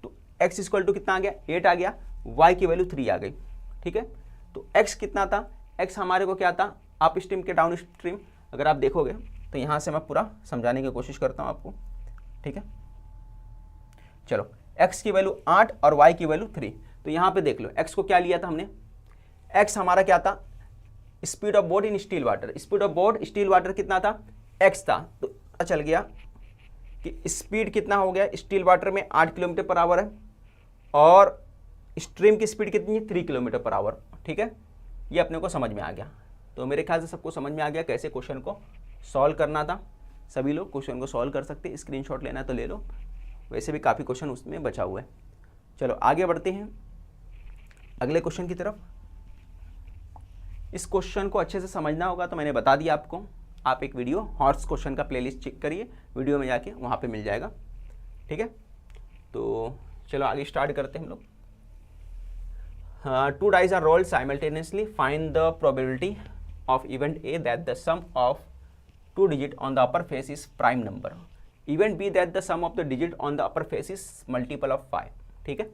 तो x इक्वल टू कितना आ गया, 8 आ गया, y की वैल्यू 3 आ गई, ठीक है। तो x कितना था, x हमारे को क्या था, अप स्ट्रीम के डाउन स्ट्रीम। अगर आप देखोगे तो यहाँ से मैं पूरा समझाने की कोशिश करता हूँ आपको, ठीक है। चलो x की वैल्यू 8 और y की वैल्यू 3। तो यहाँ पे देख लो x को क्या लिया था हमने, x हमारा क्या था, speed of boat in still water. Speed of boat still water कितना था, x था। तो पता चल गया कि स्पीड कितना हो गया, स्टील वाटर में 8 किलोमीटर पर आवर है और स्ट्रीम की स्पीड कितनी है, 3 किलोमीटर पर आवर, ठीक है। ये अपने को समझ में आ गया। तो मेरे ख्याल से सबको समझ में आ गया कैसे क्वेश्चन को सॉल्व करना था। सभी लोग क्वेश्चन को सॉल्व कर सकते हैं, स्क्रीनशॉट लेना है तो ले लो, वैसे भी काफ़ी क्वेश्चन उसमें बचा हुआ है। चलो आगे बढ़ते हैं अगले क्वेश्चन की तरफ। इस क्वेश्चन को अच्छे से समझना होगा तो मैंने बता दिया आपको, आप एक वीडियो हॉर्स क्वेश्चन का प्लेलिस्ट चेक करिए, वीडियो में जाके वहाँ पे मिल जाएगा, ठीक है। तो चलो आगे स्टार्ट करते हैं हम लोग। 2 dice are rolled simultaneously. Find the probability of event A that the sum of 2 digits on the upper face is prime number. Event B that the sum of the digit on the upper face is multiple of 5. ठीक है,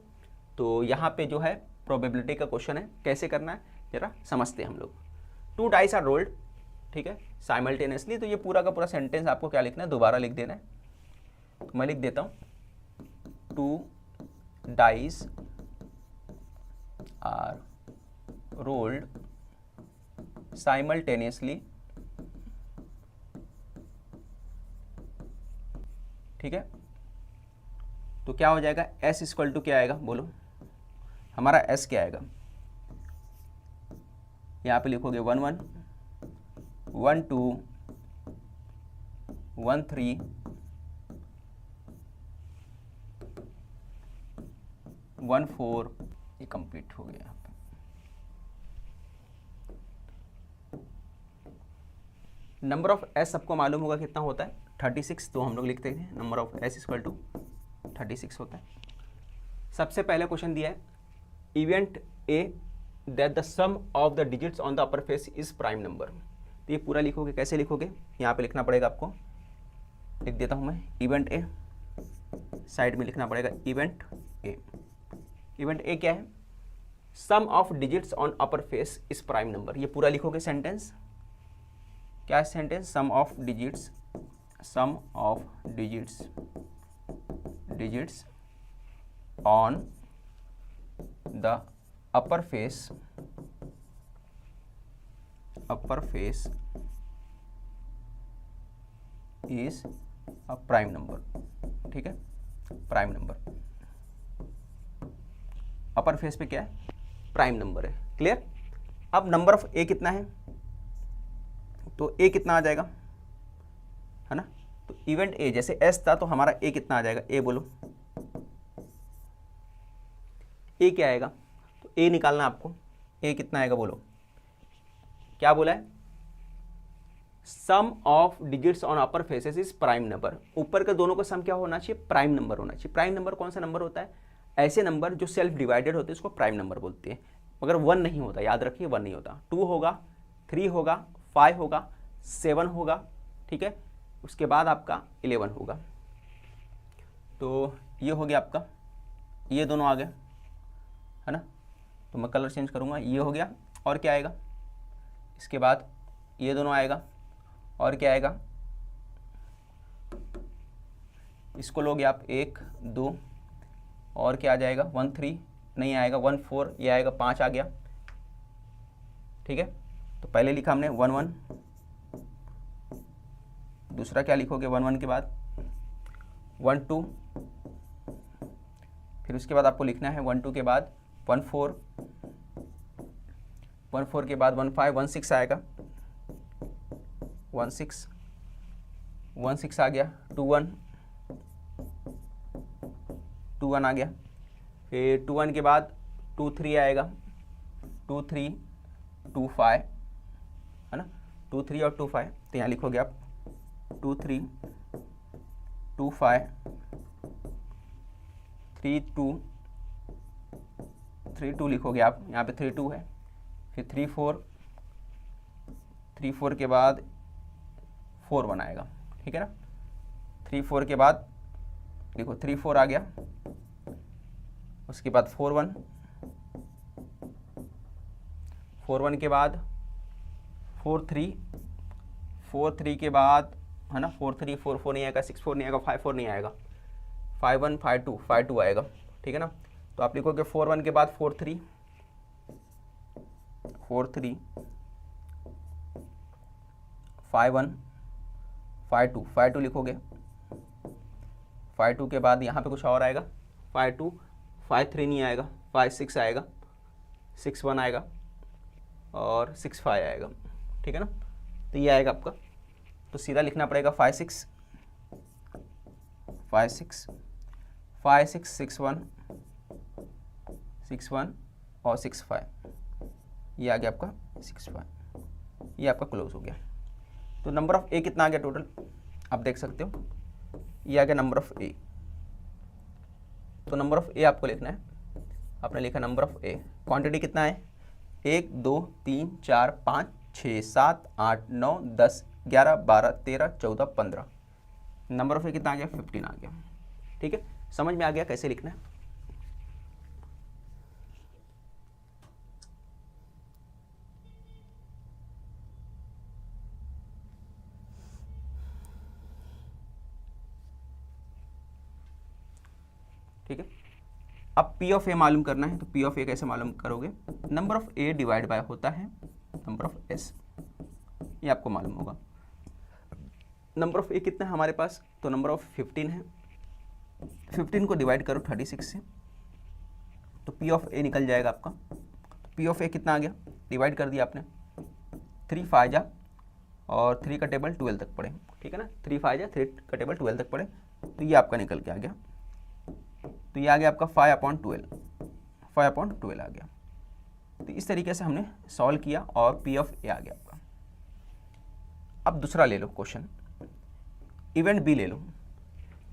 तो यहाँ पे जो है probability का question है, कैसे करना है जरा समझते हैं हम लोग। 2 dice are rolled, ठीक है, साइमल्टेनियसली। तो ये पूरा का पूरा सेंटेंस आपको क्या लिखना है, दोबारा लिख देना है। तो मैं लिख देता हूँ 2 dice are rolled simultaneously, ठीक है। तो क्या हो जाएगा, s इक्वल टू क्या आएगा बोलो, हमारा s क्या आएगा, यहाँ पे लिखोगे 1 1 1 2 1 3 1 4, ये कंप्लीट हो गया। नंबर ऑफ एस सबको मालूम होगा कितना होता है, 36। तो हम लोग लिखते हैं number of S equal to 36 होता है। सबसे पहले क्वेश्चन दिया है event A that the sum of the digits on the upper face is prime number. तो ये पूरा लिखोगे, कैसे लिखोगे, यहाँ पे लिखना पड़ेगा आपको, लिख देता हूँ मैं इवेंट ए, साइड में लिखना पड़ेगा इवेंट ए। इवेंट ए क्या है, sum of digits on upper face is prime number. ये पूरा लिखोगे सेंटेंस, क्या है sentence, sum of digits on the upper face is a prime number, ठीक है, प्राइम नंबर। अपर फेस पे क्या है, प्राइम नंबर है। क्लियर, अब नंबर ऑफ ए कितना है, तो ए कितना आ जाएगा, है ना। तो इवेंट ए जैसे एस था तो हमारा ए कितना आ जाएगा, ए बोलो, ए क्या आएगा, तो ए निकालना आपको, ए कितना आएगा बोलो, क्या बोला है, sum of digits on upper faces is prime number. ऊपर के दोनों का सम क्या होना चाहिए, प्राइम नंबर होना चाहिए। प्राइम नंबर कौन सा नंबर होता है, ऐसे नंबर जो सेल्फ डिवाइडेड होते हैं उसको प्राइम नंबर बोलते हैं। मगर 1 नहीं होता, याद रखिए 1 नहीं होता, 2 होगा, 3 होगा, 5 होगा, 7 होगा, ठीक है, उसके बाद आपका 11 होगा। तो ये हो गया आपका, ये दोनों आ गए, है ना। तो मैं कलर चेंज करूँगा, ये हो गया, और क्या आएगा, इसके बाद ये दोनों आएगा, और क्या आएगा, इसको लोगे आप 1 2, और क्या आ जाएगा 1 3 नहीं आएगा, 1 4 ये आएगा, 5 आ गया, ठीक है। तो पहले लिखा हमने 1 1, दूसरा क्या लिखोगे 1 1 के बाद 1 2, फिर उसके बाद आपको लिखना है 1 2 के बाद 1 4, 1 4 के बाद 1 5, 1 6 आएगा, 1 6 1 6 आ गया, 2 1 2 1 आ गया, फिर 2 1 के बाद 2 3 आएगा, 2 3 2 5, है ना, 2 3 और 2 5, तो यहाँ लिखोगे आप 2 3 2 5 3 2 3 2 लिखोगे आप, यहाँ पे 3 2 है, फिर 3 4 के बाद 4 1 आएगा, ठीक है ना। 3 4 के बाद देखो 3 4 आ गया, उसके बाद 4 1 के बाद 4 3 के बाद, है ना, 4 3 4 4 नहीं आएगा, 6 4 नहीं आएगा, 5 4 नहीं आएगा, 5 1 5 2 आएगा, ठीक है ना। तो आप लिखोगे 4 1 के बाद 4 3 5 1 5 2 लिखोगे, 5 2 के बाद यहाँ पे कुछ और आएगा, 5 2 5 3 नहीं आएगा, 5 6 आएगा, 6 1 आएगा, और 6 5 आएगा, ठीक है ना। तो ये आएगा आपका, तो सीधा लिखना पड़ेगा 5 6 6 1 6 1 और 6 5, ये आ गया आपका 6 5, ये आपका क्लोज हो गया। तो नंबर ऑफ ए कितना आ गया टोटल, आप देख सकते हो, ये आ गया नंबर ऑफ ए। तो नंबर ऑफ ए आपको लिखना है, आपने लिखा नंबर ऑफ ए, क्वांटिटी कितना है 1 2 3 4 5 6 7 8 9 10 11 12 13 14 15, नंबर ऑफ ए कितना आ गया 15 आ गया, ठीक है। समझ में आ गया कैसे लिखना है। ठीक है, अब P ऑफ ए मालूम करना है, तो P ऑफ ए कैसे मालूम करोगे, number of A divide by होता है नंबर ऑफ एस, ये आपको मालूम होगा। नंबर ऑफ ए कितना है हमारे पास, तो नंबर ऑफ 15 है, 15 को डिवाइड करो 36 से, तो P ऑफ ए निकल जाएगा आपका। P ऑफ ए कितना आ गया, डिवाइड कर दिया आपने, 3 5 जा और 3 का टेबल 12 तक पढ़े, ठीक है ना, 3 5 जा 3 का टेबल 12 तक पढ़े, तो ये आपका निकल के आ गया। तो ये आ गया आपका 5/12 आ गया। तो इस तरीके से हमने सॉल्व किया और P ऑफ ए आ गया आपका। अब दूसरा ले लो क्वेश्चन, इवेंट बी ले लो।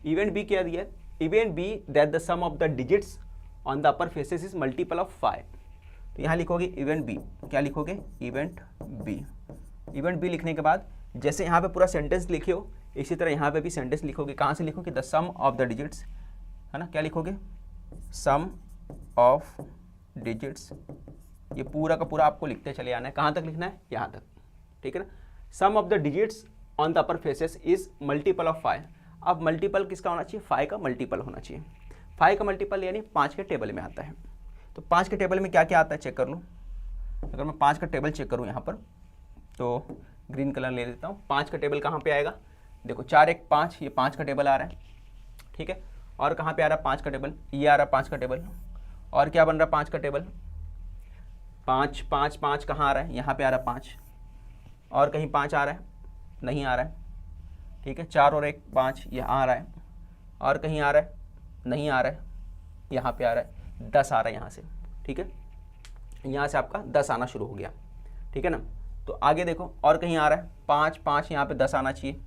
इवेंट बी क्या दिया है, event B that the sum of the digits on the upper faces is multiple of 5। तो यहाँ लिखोगे इवेंट बी, क्या लिखोगे इवेंट बी। इवेंट बी लिखने के बाद जैसे यहाँ पे पूरा सेंटेंस लिखे हो, इसी तरह यहाँ पे भी सेंटेंस लिखोगे। कहाँ से लिखोगे, the sum of the digits, है ना, क्या लिखोगे सम ऑफ डिजिट्स, ये पूरा का पूरा आपको लिखते चले आना है। कहाँ तक लिखना है, यहाँ तक, ठीक है ना। Sum of the digits on the upper faces is multiple of 5। अब मल्टीपल किसका होना चाहिए, 5 का मल्टीपल होना चाहिए। 5 का मल्टीपल यानी 5 के टेबल में आता है। तो 5 के टेबल में क्या क्या आता है चेक कर लो। अगर मैं 5 का टेबल चेक करूँ यहाँ पर, तो ग्रीन कलर ले लेता हूँ। 5 का टेबल कहाँ पे आएगा, देखो 4 1 5, ये 5 का टेबल आ रहा है, ठीक है। और कहाँ पे आ रहा है 5 का टेबल, ये आ रहा है 5 का टेबल। और क्या बन रहा है 5 का टेबल, 5 5 5 कहाँ आ रहा है, यहाँ पे आ रहा है 5, और कहीं 5 आ रहा है, नहीं आ रहा है, ठीक है। 4 और 1 5 यहाँ आ रहा है, और कहीं आ रहा है, नहीं आ रहा है, यहाँ पे आ रहा है, 10 आ रहा है यहाँ से, ठीक है। यहाँ से आपका 10 आना शुरू हो गया, ठीक है ना। तो आगे देखो, और कहीं आ रहा है 5 5, यहाँ पे 10 आना चाहिए,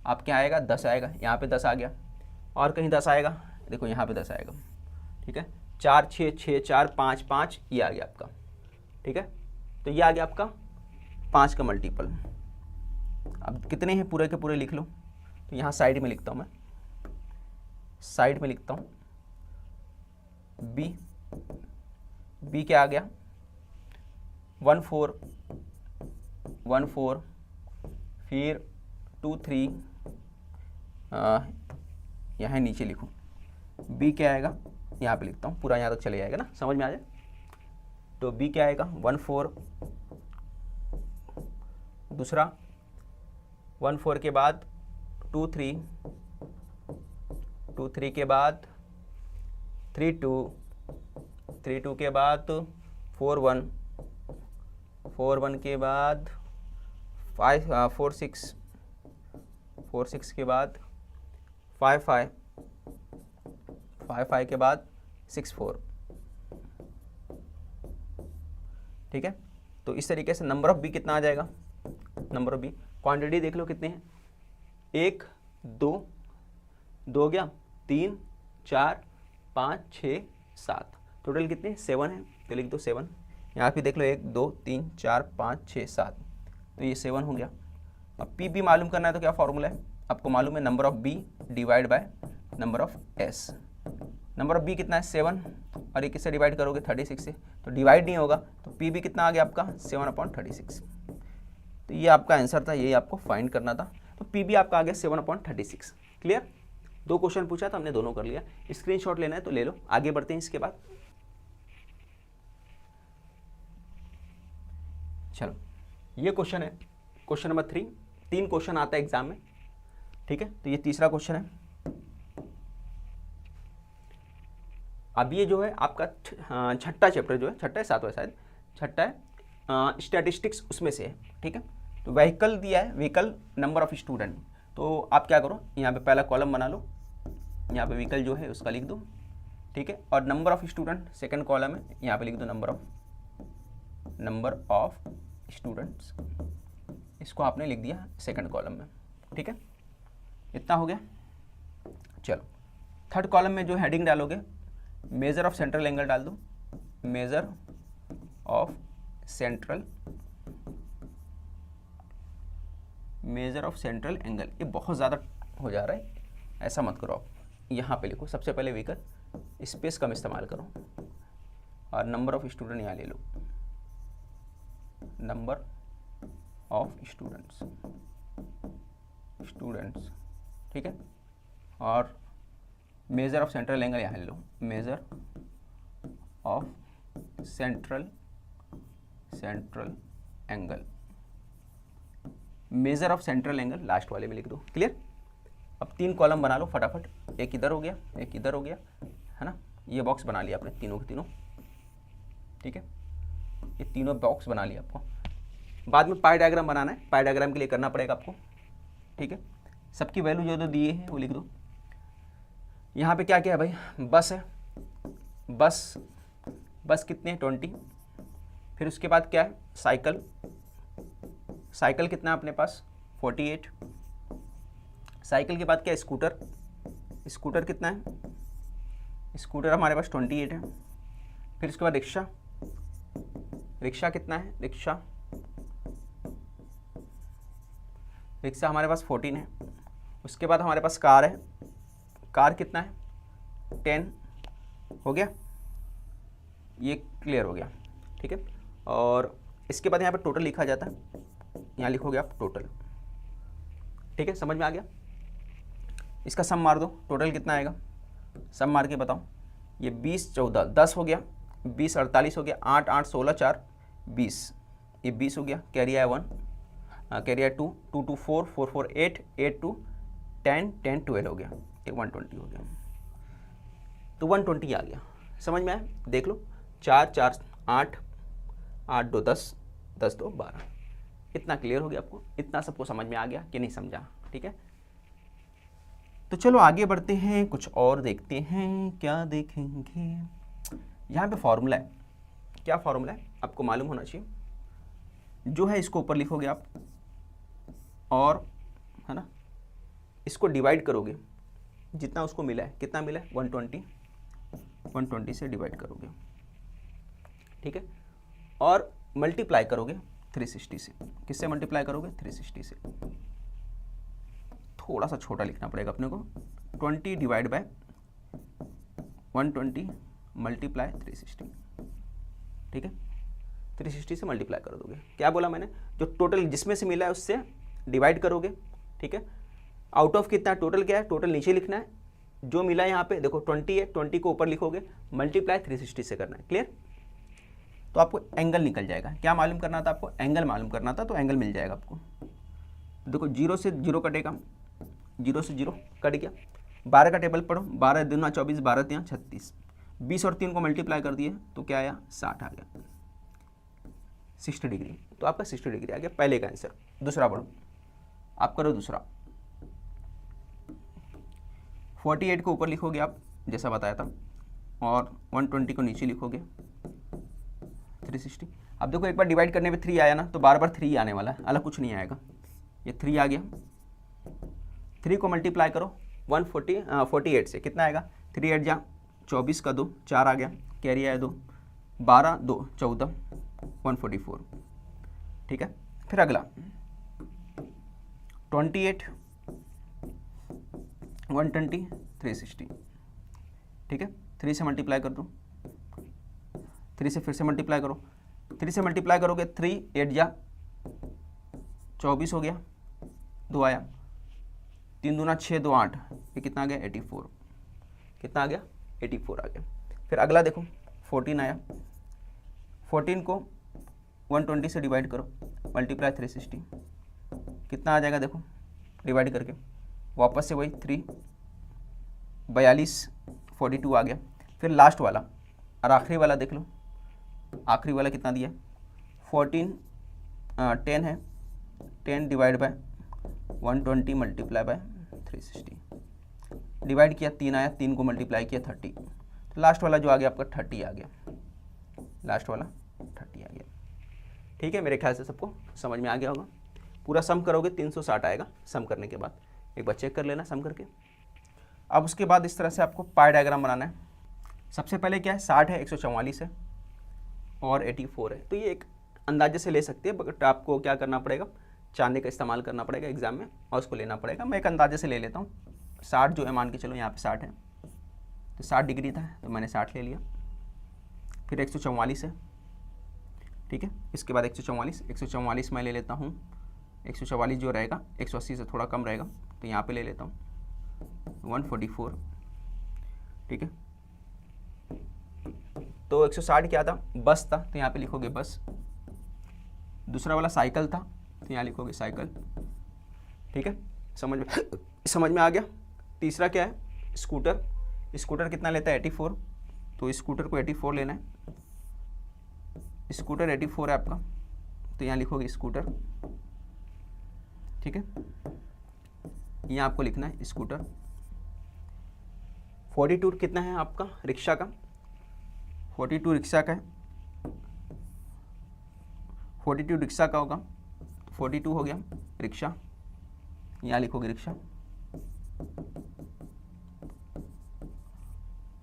आप क्या आएगा, 10 आएगा, यहाँ पे 10 आ गया, और कहीं 10 आएगा, देखो यहाँ पे 10 आएगा, ठीक है। 4 6 6 4 5 5, ये आ गया आपका, ठीक है। तो ये आ गया आपका 5 का मल्टीपल। अब कितने हैं पूरे के पूरे लिख लो, तो यहाँ साइड में लिखता हूँ मैं, साइड में लिखता हूँ बी क्या आ गया, 1 4 1 4, फिर 2 3, यहाँ नीचे लिखूँ, बी क्या आएगा, यहाँ पे लिखता हूँ, पूरा यहाँ तक चले जाएगा ना, समझ में आ जाए। तो बी क्या आएगा, 1 4, दूसरा 1 4 के बाद 2 3, 2 3 के बाद 3 2, 3 2 के बाद 4 1, 4 1 के बाद 4 6, 4 6 के बाद 5 5, 5 5 के बाद 6 4, ठीक है। तो इस तरीके से नंबर ऑफ बी कितना आ जाएगा, नंबर ऑफ बी क्वांटिटी देख लो कितने हैं, 1 2 2 हो गया, 3 4 5 6 7, टोटल कितने 7 है, तो लिख दो 7। यहाँ पे देख लो 1 2 3 4 5 6 7, तो ये 7 हो गया। अब पी बी मालूम करना है तो क्या फॉर्मूला है, आपको मालूम है, number of B divide by number of S. Number of B कितना है 7, और ये किससे डिवाइड करोगे 36 से, तो डिवाइड नहीं होगा, तो पी बी कितना आ गया आपका 7/36। तो ये आपका आंसर था, ये आपको फाइंड करना था। तो पी बी आपका आ गया 7/36। क्लियर, 2 क्वेश्चन पूछा था हमने, दोनों कर लिया। स्क्रीनशॉट लेना है तो ले लो, आगे बढ़ते हैं इसके बाद। चलो ये क्वेश्चन है, क्वेश्चन नंबर 3। 3 क्वेश्चन आता है एग्जाम में, ठीक है। तो ये तीसरा क्वेश्चन है। अब ये जो है आपका छठा चैप्टर जो है, छठा है 7वां शायद, छठा है स्टैटिस्टिक्स, उसमें से है, ठीक है। तो व्हीकल दिया है, व्हीकल नंबर ऑफ स्टूडेंट, तो आप क्या करो, यहाँ पे पहला कॉलम बना लो, यहाँ पे व्हीकल जो है उसका लिख दो, ठीक है। और number of student second column है, यहाँ पे लिख दो नंबर ऑफ स्टूडेंट्स, इसको आपने लिख दिया सेकंड कॉलम में, ठीक है। इतना हो गया। चलो थर्ड कॉलम में जो हेडिंग डालोगे, मेजर ऑफ सेंट्रल एंगल डाल दो, मेजर ऑफ सेंट्रल एंगल। ये बहुत ज़्यादा हो जा रहा है, ऐसा मत करो आप, यहाँ पे लिखो सबसे पहले व्हीकल, स्पेस कम इस्तेमाल करो, और नंबर ऑफ स्टूडेंट यहाँ ले लो, नंबर ऑफ स्टूडेंट्स, ठीक है। और मेजर ऑफ सेंट्रल एंगल यहाँ ले लो, measure of central angle, measure of central angle last वाले में लिख दो। क्लियर। अब 3 कॉलम बना लो फटाफट, एक इधर हो गया, एक इधर हो गया, है ना। ये बॉक्स बना लिया आपने तीनों के तीनों, ठीक है। ये तीनों बॉक्स बना लिया आपको। बाद में पाई डायग्राम बनाना है, पाई डायग्राम के लिए करना पड़ेगा आपको, ठीक है। सबकी वैल्यू जो दिए हैं वो लिख दो। यहाँ पे क्या क्या है भाई, बस है, बस कितने हैं 20। फिर उसके बाद क्या है, साइकिल कितना है अपने पास 48। साइकिल के बाद क्या है, स्कूटर कितना है, स्कूटर हमारे पास 28 है। फिर उसके बाद रिक्शा कितना है, रिक्शा हमारे पास 14 है। उसके बाद हमारे पास कार है, कार कितना है 10 हो गया, ये क्लियर हो गया, ठीक है। और इसके बाद यहाँ पे टोटल लिखा जाता है, यहाँ लिखोगे आप टोटल, ठीक है। समझ में आ गया। इसका सम मार दो, टोटल कितना आएगा, सम मार के बताओ। ये 20 14 10 हो गया, 20 48 हो गया, 8 8 16 4 20, ये 20 हो गया। कैरी आया 1, कैरी आया 2 2 2 4 4 4 8 8 2 10 10 12 हो गया, ये 120 हो गया। तो 120 आ गया, समझ में आया। देख लो 4 4 8 8 2 10, 10 2 12। इतना क्लियर हो गया आपको? इतना सबको समझ में आ गया कि नहीं समझा? ठीक है, तो चलो आगे बढ़ते हैं, कुछ और देखते हैं। क्या देखेंगे? यहाँ पे फॉर्मूला है। क्या फॉर्मूला है आपको मालूम होना चाहिए। जो है इसको ऊपर लिखोगे आप, और है ना, इसको डिवाइड करोगे, जितना उसको मिला है, कितना मिला है 120 से डिवाइड करोगे, ठीक है, और मल्टीप्लाई करोगे 360 से। किससे मल्टीप्लाई करोगे? 360 से। थोड़ा सा छोटा लिखना पड़ेगा अपने को, 20 डिवाइड बाय 120 मल्टीप्लाई 360, ठीक है, 360 से मल्टीप्लाई कर दोगे। क्या बोला मैंने? जो टोटल जिसमें से मिला है उससे डिवाइड करोगे, ठीक है। आउट ऑफ कितना? टोटल क्या है? टोटल नीचे लिखना है। जो मिला है यहाँ पे देखो 20 है, 20 को ऊपर लिखोगे, मल्टीप्लाई 360 से करना है। क्लियर? तो आपको एंगल निकल जाएगा। क्या मालूम करना था आपको? एंगल मालूम करना था, तो एंगल मिल जाएगा आपको। देखो 0 से 0 कटेगा, 0 से 0 कट गया। 12 का टेबल पढ़ो, 12 दूना 24, 12 तिया 36, 20 और 3 को मल्टीप्लाई कर दिए तो क्या आया? 60 आ गया, 60 डिग्री। तो आपका 60 डिग्री आ गया पहले का आंसर। दूसरा पढ़ो, आप करो दूसरा। 48 को ऊपर लिखोगे आप, जैसा बताया था, और 120 को नीचे लिखोगे, 360। अब देखो एक बार डिवाइड करने पे 3 आया ना, तो बार बार 3 आने वाला है, अलग कुछ नहीं आएगा। ये 3 आ गया, 3 को मल्टीप्लाई करो 48 से, कितना आएगा? 3 8 जा 24 का 2, 4 आ गया, कैरी आया 2, 12 2 14, 144, ठीक है। फिर अगला 28 120 360, ठीक है। 3 से मल्टीप्लाई कर दो, 3 से फिर से मल्टीप्लाई करो, 3 से मल्टीप्लाई करोगे 3 8 जा 24 हो गया, 2 आया, 3 दूना 6 2 8, ये कितना आ गया? 84। कितना आ गया? 84 आ गया। फिर अगला देखो 14 आया, 14 को 120 से डिवाइड करो, मल्टीप्लाई 360, कितना आ जाएगा? देखो डिवाइड करके वापस से वही 3 42 42 आ गया। फिर लास्ट वाला और आखिरी वाला देख लो, आखिरी वाला कितना दिया? 14 10 है, 10 divide by 120 multiply by 360, divide किया 3 आया, 3 को मल्टीप्लाई किया 30, तो लास्ट वाला जो आ गया आपका 30 आ गया, लास्ट वाला 30 आ गया। ठीक है, मेरे ख्याल से सबको समझ में आ गया होगा। पूरा सम करोगे 360 आएगा सम करने के बाद, एक बार चेक कर लेना सम करके। अब उसके बाद इस तरह से आपको पाई डायग्राम बनाना है। सबसे पहले क्या है, 60 है, 144 है और 84 है, तो ये एक अंदाजे से ले सकते हैं, बट आपको क्या करना पड़ेगा, चांदे का इस्तेमाल करना पड़ेगा एग्जाम में और उसको लेना पड़ेगा। मैं एक अंदाजे से ले लेता हूँ। 60 जो है, मान के चलो यहाँ पे 60 है, तो 60 डिग्री था तो मैंने 60 ले लिया। फिर 144 है, ठीक है, इसके बाद 144 मैं ले लेता हूँ। 144 जो रहेगा 180 से थोड़ा कम रहेगा, तो यहाँ पे ले लेता हूँ 144, ठीक है। तो 160 क्या था, बस था, तो यहाँ पे लिखोगे बस। दूसरा वाला साइकिल था, तो यहाँ लिखोगे साइकिल, ठीक है, समझ में आ गया। तीसरा क्या है, स्कूटर। स्कूटर कितना लेता है, 84, तो स्कूटर को 84 लेना है। स्कूटर 84 है आपका, तो यहाँ लिखोगे स्कूटर, ठीक है, यहाँ आपको लिखना है स्कूटर। 42 कितना है आपका, रिक्शा का, 42 रिक्शा का है, 42 रिक्शा का होगा, 42 हो गया रिक्शा, यहाँ लिखोगे रिक्शा।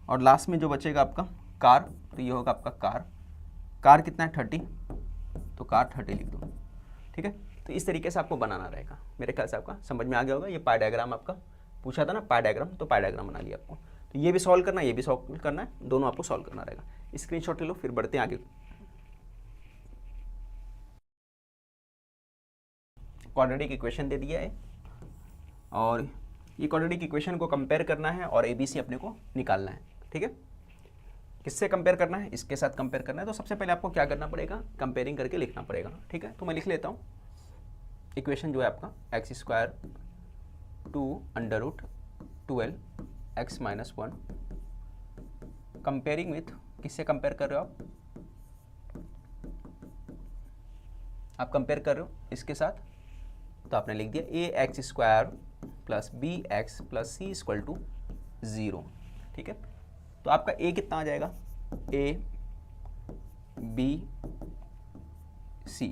और लास्ट में जो बचेगा आपका कार, तो ये होगा आपका कार। कार कितना है, 30, तो कार 30 लिख दो, ठीक है। तो इस तरीके से आपको बनाना रहेगा। मेरे ख्याल से आपका समझ में आ गया होगा। ये पाई डायग्राम आपका पूछा था ना, पाई डायग्राम, तो पाई डायग्राम बना लिया आपको। तो ये भी सॉल्व करना है, ये भी सॉल्व करना है, दोनों आपको सॉल्व करना रहेगा। स्क्रीनशॉट ले लो, फिर बढ़ते हैं आगे। क्वाड्रेटिक इक्वेशन दे दिया है और ये क्वाड्रेटिक इक्वेशन को कंपेयर करना है और ABC अपने को निकालना है, ठीक है। किससे कंपेयर करना है, इसके साथ कंपेयर करना है। तो सबसे पहले आपको क्या करना पड़ेगा, कंपेयरिंग करके लिखना पड़ेगा, ठीक है। तो मैं लिख लेता हूँ इक्वेशन जो है आपका x² 2√12 x - 1 कंपेयरिंग विथ, किससे कंपेयर कर रहे हो आप, आप कंपेयर कर रहे हो इसके साथ, तो आपने लिख दिया a x square plus b x plus c equal to 0। ठीक है, तो आपका ए कितना आ जाएगा, ए बी सी।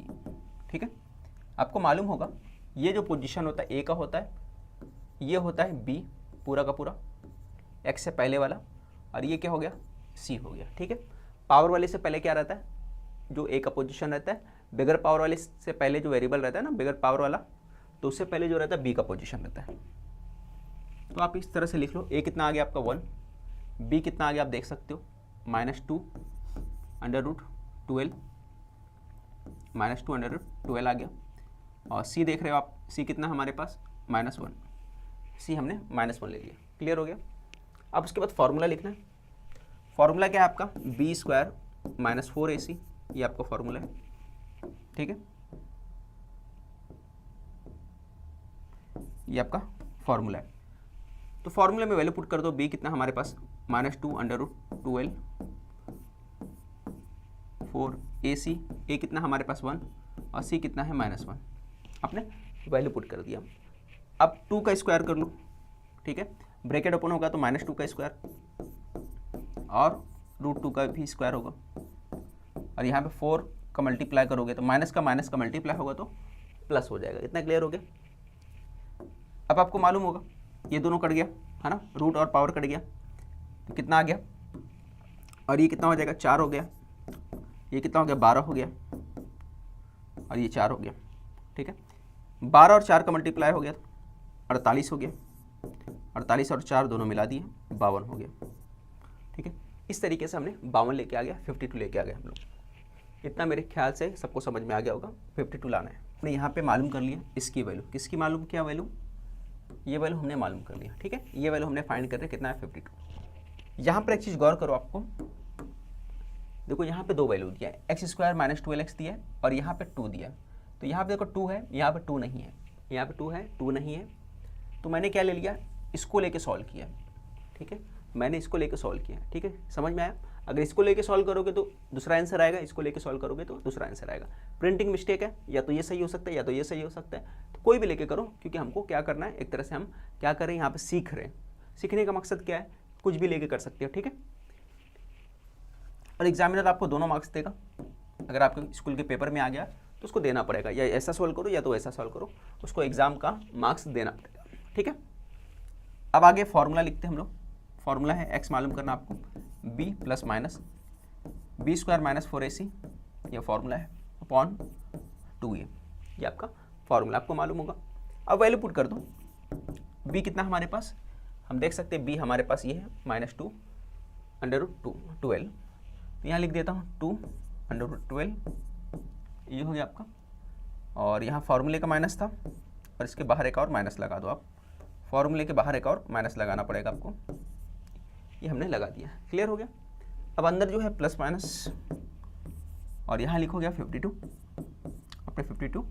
ठीक है, आपको मालूम होगा ये जो पोजीशन होता है ए का होता है, ये होता है बी पूरा का पूरा एक्स से पहले वाला, और ये क्या हो गया, सी हो गया। ठीक है, पावर वाले से पहले क्या रहता है, जो ए का पोजीशन रहता है, बिगर पावर वाले से पहले जो वेरिएबल रहता है ना, बिगर पावर वाला, तो उससे पहले जो रहता है बी का पोजीशन रहता है। तो आप इस तरह से लिख लो, ए कितना आ गया आपका 1, बी कितना आ गया आप देख सकते हो -2 √12 -2 √12 आ गया, और सी देख रहे हो आप, सी कितना हमारे पास -1, सी हमने -1 ले लिया। क्लियर हो गया। अब उसके बाद फॉर्मूला लिखना है। फॉर्मूला क्या है आपका, बी स्क्वायर -4ac, ये आपका फॉर्मूला है। ठीक है, ये आपका फॉर्मूला है। तो फॉर्मूले में वैल्यू पुट कर दो, बी कितना हमारे पास -2 √12 4ac, ए कितना हमारे पास 1, और सी कितना है -1। आपने वैल्यू पुट कर दिया। अब 2 का स्क्वायर कर लो। ठीक है, ब्रैकेट ओपन होगा तो -2 का स्क्वायर और √2 का भी स्क्वायर होगा, और यहाँ पे 4 का मल्टीप्लाई करोगे तो माइनस का मल्टीप्लाई होगा तो प्लस हो जाएगा। इतना क्लियर हो गया। अब आपको मालूम होगा ये दोनों कट गया है ना, रूट और पावर कट गया, तो कितना आ गया, और ये कितना हो जाएगा 4 हो गया, ये कितना हो गया 12 हो गया, और ये 4 हो गया। ठीक है, 12 और 4 का मल्टीप्लाई हो गया 48 हो गया, 48 और 4 दोनों मिला दिए 52 हो गया। ठीक है, इस तरीके से हमने 52 लेके आ गया, 52 लेके आ गए हम लोग। इतना मेरे ख्याल से सबको समझ में आ गया होगा। 52 लाना है। हमने यहाँ पे मालूम कर लिया इसकी वैल्यू, किसकी मालूम किया वैल्यू, ये वैल्यू हमने मालूम कर लिया। ठीक है, ये वैल्यू हमने फाइंड कर रहे कितना है 52। यहाँ पर एक चीज़ गौर करो, आपको देखो यहाँ पे 2 वैल्यू दिया है, एक्स स्क्वायर -12x दिया है और यहाँ पे 2 दिया है। तो यहाँ पे देखो 2 है, यहाँ पे 2 नहीं है, यहाँ पे 2 है 2 नहीं है, तो मैंने क्या ले लिया, इसको लेके सॉल्व किया। ठीक है, मैंने इसको लेके सॉल्व किया। ठीक है, समझ में आया। अगर इसको लेके सॉल्व करोगे तो दूसरा आंसर आएगा, इसको लेके सॉल्व करोगे तो दूसरा आंसर आएगा। प्रिंटिंग मिस्टेक है, या तो ये सही हो सकता है या तो ये सही हो सकता है, तो कोई भी लेके करो, क्योंकि हमको क्या करना है, एक तरह से हम क्या कर रहे हैं यहाँ पे सीख रहे हैं। सीखने का मकसद क्या है, कुछ भी लेके कर सकते हो। ठीक है, और एग्जामिनर आपको दोनों मार्क्स देगा। अगर आपके स्कूल के पेपर में आ गया तो उसको देना पड़ेगा, या ऐसा सॉल्व करो या तो ऐसा सॉल्व करो, उसको एग्जाम का मार्क्स देना पड़ेगा। ठीक है, अब आगे फॉर्मूला लिखते हैं हम लोग। फॉर्मूला है एक्स मालूम करना आपको, b plus minus b square -4ac, यह फॉर्मूला है, अपॉन 2a, ये आपका फॉर्मूला आपको मालूम होगा। अब वैल्यू पुट कर दो। बी कितना हमारे पास, हम देख सकते हैं बी हमारे पास ये है -2 √12, तो यहाँ लिख देता हूँ 2 √12, ये हो गया आपका, और यहाँ फार्मूले का माइनस था और इसके बाहर एक और माइनस लगा दो आप। फार्मूले के बाहर एक और माइनस लगाना पड़ेगा आपको, ये हमने लगा दिया। क्लियर हो गया। अब अंदर जो है प्लस माइनस, और यहाँ लिखो गया 52, अपने 52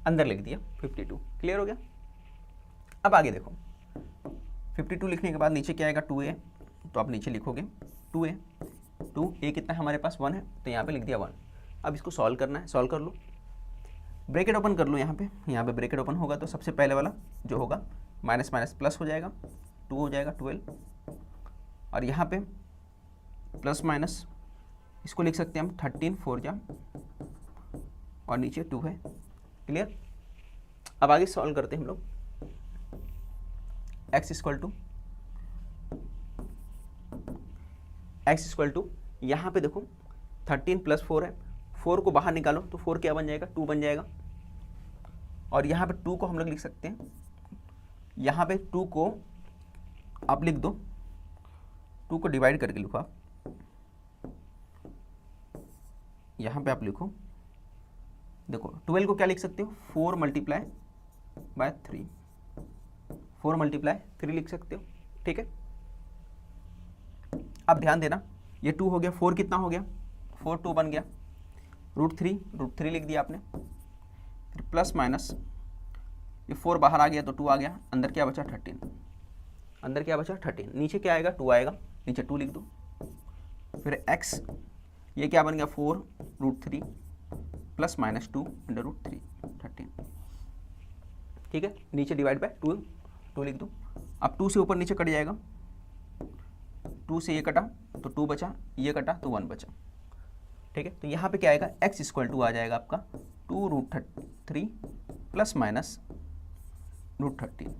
अंदर लिख दिया 52। क्लियर हो गया। अब आगे देखो, 52 लिखने के बाद नीचे क्या आएगा 2a, तो आप नीचे लिखोगे 2a, 2a कितना है हमारे पास 1 है, तो यहाँ पे लिख दिया 1। अब इसको सॉल्व करना है, सॉल्व कर लो, ब्रैकेट ओपन कर लो। यहाँ पे ब्रैकेट ओपन होगा तो सबसे पहले वाला जो होगा माइनस माइनस प्लस हो जाएगा, 2 हो जाएगा 12, और यहाँ पे प्लस माइनस इसको लिख सकते हैं हम 13 4 जा, और नीचे 2 है। क्लियर। अब आगे सॉल्व करते हैं हम लोग। x इक्वल टू यहाँ पे देखो 13 + 4 है, 4 को बाहर निकालो तो 4 क्या बन जाएगा, 2 बन जाएगा, और यहाँ पे 2 को हम लोग लिख सकते हैं, यहाँ पे 2 को आप लिख दो, 2 को डिवाइड करके लिखो आप, यहाँ पे आप लिखो, देखो 12 को क्या लिख सकते हो, 4 × 3, 4 × 3 लिख सकते हो। ठीक है, अब ध्यान देना, ये 2 हो गया, 4 कितना हो गया, 4 2 बन गया, √3 लिख दिया आपने, फिर प्लस माइनस ये 4 बाहर आ गया तो 2 आ गया, अंदर क्या बचा 13, अंदर क्या बचा 13, नीचे क्या आएगा 2 आएगा, नीचे 2 लिख दो, फिर x ये क्या बन गया 4 √3 प्लस माइनस 2 अंडर रूट 3 13। ठीक है, नीचे डिवाइड बाय 2 लिख दूँ। अब 2 से ऊपर नीचे कट जाएगा, 2 से ये कटा तो 2 बचा, ये कटा तो 1 बचा। ठीक है, तो यहाँ पे क्या आएगा, x इक्वल टू आ जाएगा आपका 2 रूट 3 प्लस माइनस रूट 13।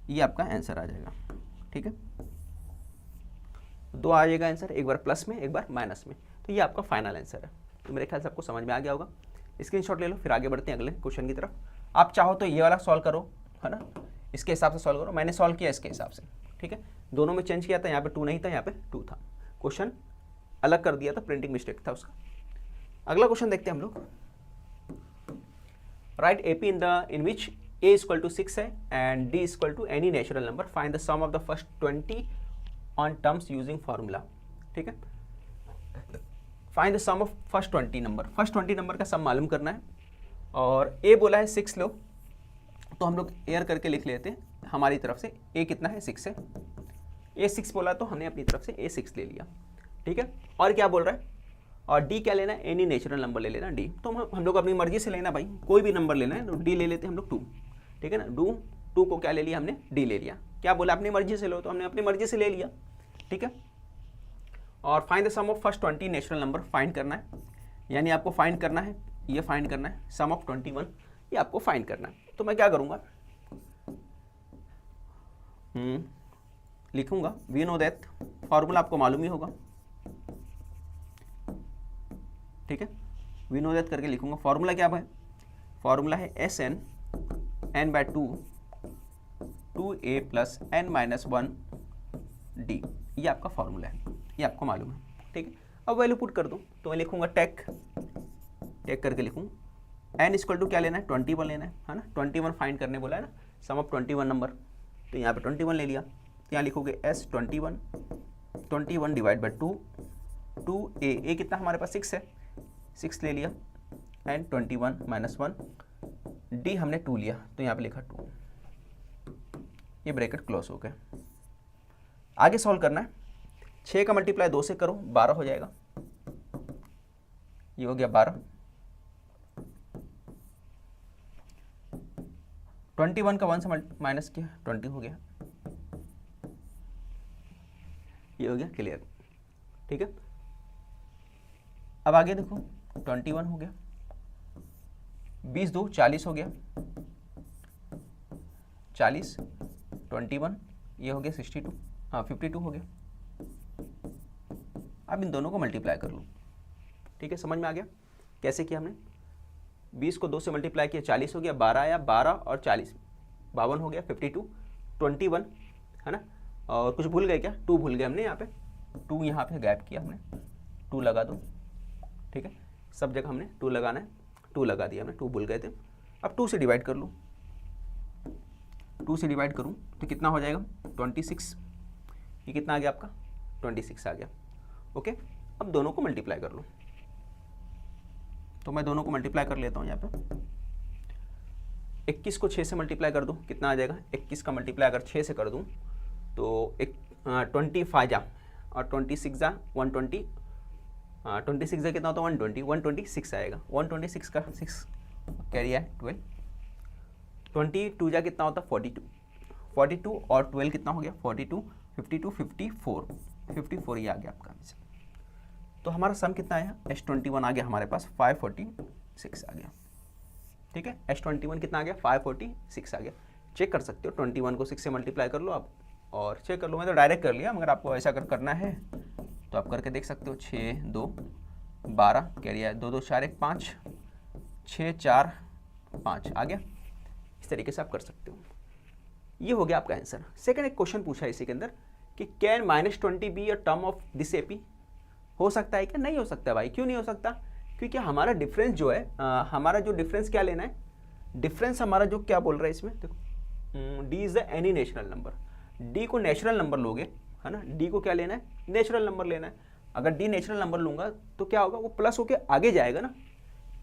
ये आपका आंसर आ जाएगा। ठीक है, दो आ जाएगा आंसर, एक बार प्लस में एक बार माइनस में। तो ये आपका फाइनल आंसर है। तो मेरे ख्याल से आपको समझ में आ गया होगा। स्क्रीनशॉट ले लो, फिर आगे बढ़ते हैं अगले क्वेश्चन की तरफ। आप चाहो तो ये वाला सॉल्व करो, है ना, इसके हिसाब से सॉल्व करो। मैंने सॉल्व किया इसके हिसाब से। ठीक है, दोनों में चेंज किया था, यहाँ पे 2 नहीं था, यहाँ पे 2 था। क्वेश्चन अलग कर दिया था, प्रिंटिंग मिस्टेक था उसका। अगला क्वेश्चन देखते हैं हम लोग। Right AP in which a equal to 6 है and d equal to any natural number, find the sum of the first 20 on terms using formula. ठीक है, find the sum of first 20 number. First 20 number का sum मालूम करना है। और a बोला है 6 लो, तो हम लोग एयर करके लिख लेते हैं हमारी तरफ से। a कितना है, 6 है। a 6 बोला तो हमने अपनी तरफ से a 6 ले लिया। ठीक है, और क्या बोल रहा है, और d क्या लेना है, एनी नेचुरल नंबर ले लेना d। तो हम लोग अपनी मर्जी से लेना भाई, कोई भी नंबर लेना है तो d ले लेते हैं हम लोग 2। ठीक है ना, 2 को क्या ले लिया हमने, d ले लिया। क्या बोला, अपनी मर्जी से लो, तो हमने अपनी मर्जी से ले लिया। ठीक है, और find the sum of first 20 natural number find करना है, यानी आपको फाइंड करना है, ये फाइंड करना है, सम ऑफ 21 ये आपको फाइंड करना है। तो मैं क्या करूँगा, लिखूंगा वी नो दैट, फॉर्मूला आपको मालूम ही होगा। ठीक है, वी नो दैट करके लिखूंगा। फॉर्मूला क्या है, फॉर्मूला है SN n by 2a plus n minus 1d। ये आपका फॉर्मूला है, ये आपको मालूम है। ठीक है, अब वैल्यू पुट कर दूं तो मैं लिखूंगा टेक करके लिखूँ। n इक्वल टू क्या लेना है, 21 लेना है ना। 21 फाइंड करने बोला है ना, सम ऑफ 21 नंबर। तो यहाँ पे 21 ले लिया, तो यहाँ लिखोगे S 21 डिवाइड बाई 2a कितना हमारे पास 6 है, 6 ले लिया, एंड 21 माइनस 1 d हमने 2 लिया, तो यहाँ पे लिखा 2। ये ब्रैकेट क्लोज हो गया। आगे सॉल्व करना है, 6 का मल्टीप्लाई 2 से करो, 12 हो जाएगा। ये हो गया 12। 21 का 1 से माइनस किया, 20 हो गया। ये हो गया क्लियर। ठीक है, अब आगे देखो, 21 हो गया, 20 2 40 हो गया, 40 21 ये हो गया 62, हाँ 52 हो गया। अब इन दोनों को मल्टीप्लाई कर लूँ। ठीक है, समझ में आ गया कैसे किया हमने। 20 को 2 से मल्टीप्लाई किया, 40 हो गया, 12 आया, 12 और 40 52 हो गया, 52 21 है ना। और कुछ भूल गए क्या, 2 भूल गए हमने, यहाँ पे 2 यहाँ पे गैप किया हमने, 2 लगा दो। ठीक है, सब जगह हमने 2 लगाना है, 2 लगा दिया हमने, 2 भूल गए थे। अब 2 से डिवाइड कर लूँ, 2 से डिवाइड करूँ तो कितना हो जाएगा, 26। ये कितना आ गया आपका, 26 आ गया। ओके, अब दोनों को मल्टीप्लाई कर लूँ, तो मैं दोनों को मल्टीप्लाई कर लेता हूँ। यहाँ पे 21 को 6 से मल्टीप्लाई कर दूँ, कितना आ जाएगा, 21 का मल्टीप्लाई अगर 6 से कर दूँ तो 25 जा और 26 जा 120, 26 जा कितना होता है 120, 126 आएगा। 126 का 6 कैरी है 12, 22 जा कितना होता है 42, 42 और 12 कितना हो गया 42, 52 54 ये आ गया आपका आंसर। तो हमारा सम कितना आया, S21 आ गया हमारे पास 546 आ गया। ठीक है, S21 कितना आ गया 546 आ गया। चेक कर सकते हो, 21 को 6 से मल्टीप्लाई कर लो आप और चेक कर लो। मैं तो डायरेक्ट कर लिया, मगर आपको ऐसा अगर करना है तो आप करके देख सकते हो। 6 2 12 कैरी है, 2 2 4 1 5, 6 4 5 आ गया। इस तरीके से आप कर सकते हो। ये हो गया आपका आंसर। सेकंड एक क्वेश्चन पूछा है इसी के अंदर कि can -20 be a term of this AP. हो सकता है क्या, नहीं हो सकता भाई। क्यों नहीं हो सकता, क्योंकि हमारा डिफरेंस जो है, हमारा जो डिफरेंस क्या लेना है, डिफरेंस हमारा जो क्या बोल रहा है इसमें देखो, D is the any natural number. D को नेचुरल नंबर लोगे है ना, डी को क्या लेना है, नेचुरल नंबर लेना है। अगर डी नेचुरल नंबर लूंगा तो क्या होगा, वो प्लस होके आगे जाएगा ना।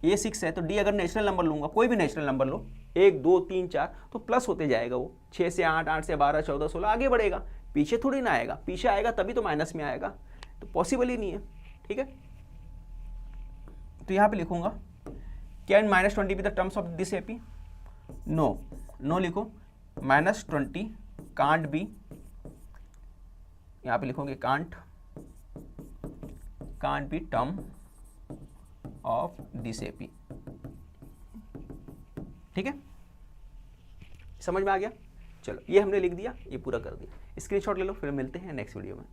ए 6 है तो डी अगर नेचुरल नंबर लूंगा, कोई भी नेचुरल नंबर लो, 1 2 3 4, तो प्लस होते जाएगा वो। 6 से 8, 8 से 12, 14 16 आगे बढ़ेगा, पीछे थोड़ी ना आएगा। पीछे आएगा तभी तो माइनस में आएगा, तो पॉसिबल ही नहीं है। ठीक है, तो यहाँ पे लिखूंगा can -20 be the terms of this AP? No, no लिखो, -20 कांट बी, यहाँ पे लिखोगे can't be term of this AP. ठीक है, समझ में आ गया? चलो ये हमने लिख दिया, ये पूरा कर दिया। स्क्रीनशॉट ले लो, फिर मिलते हैं नेक्स्ट वीडियो में।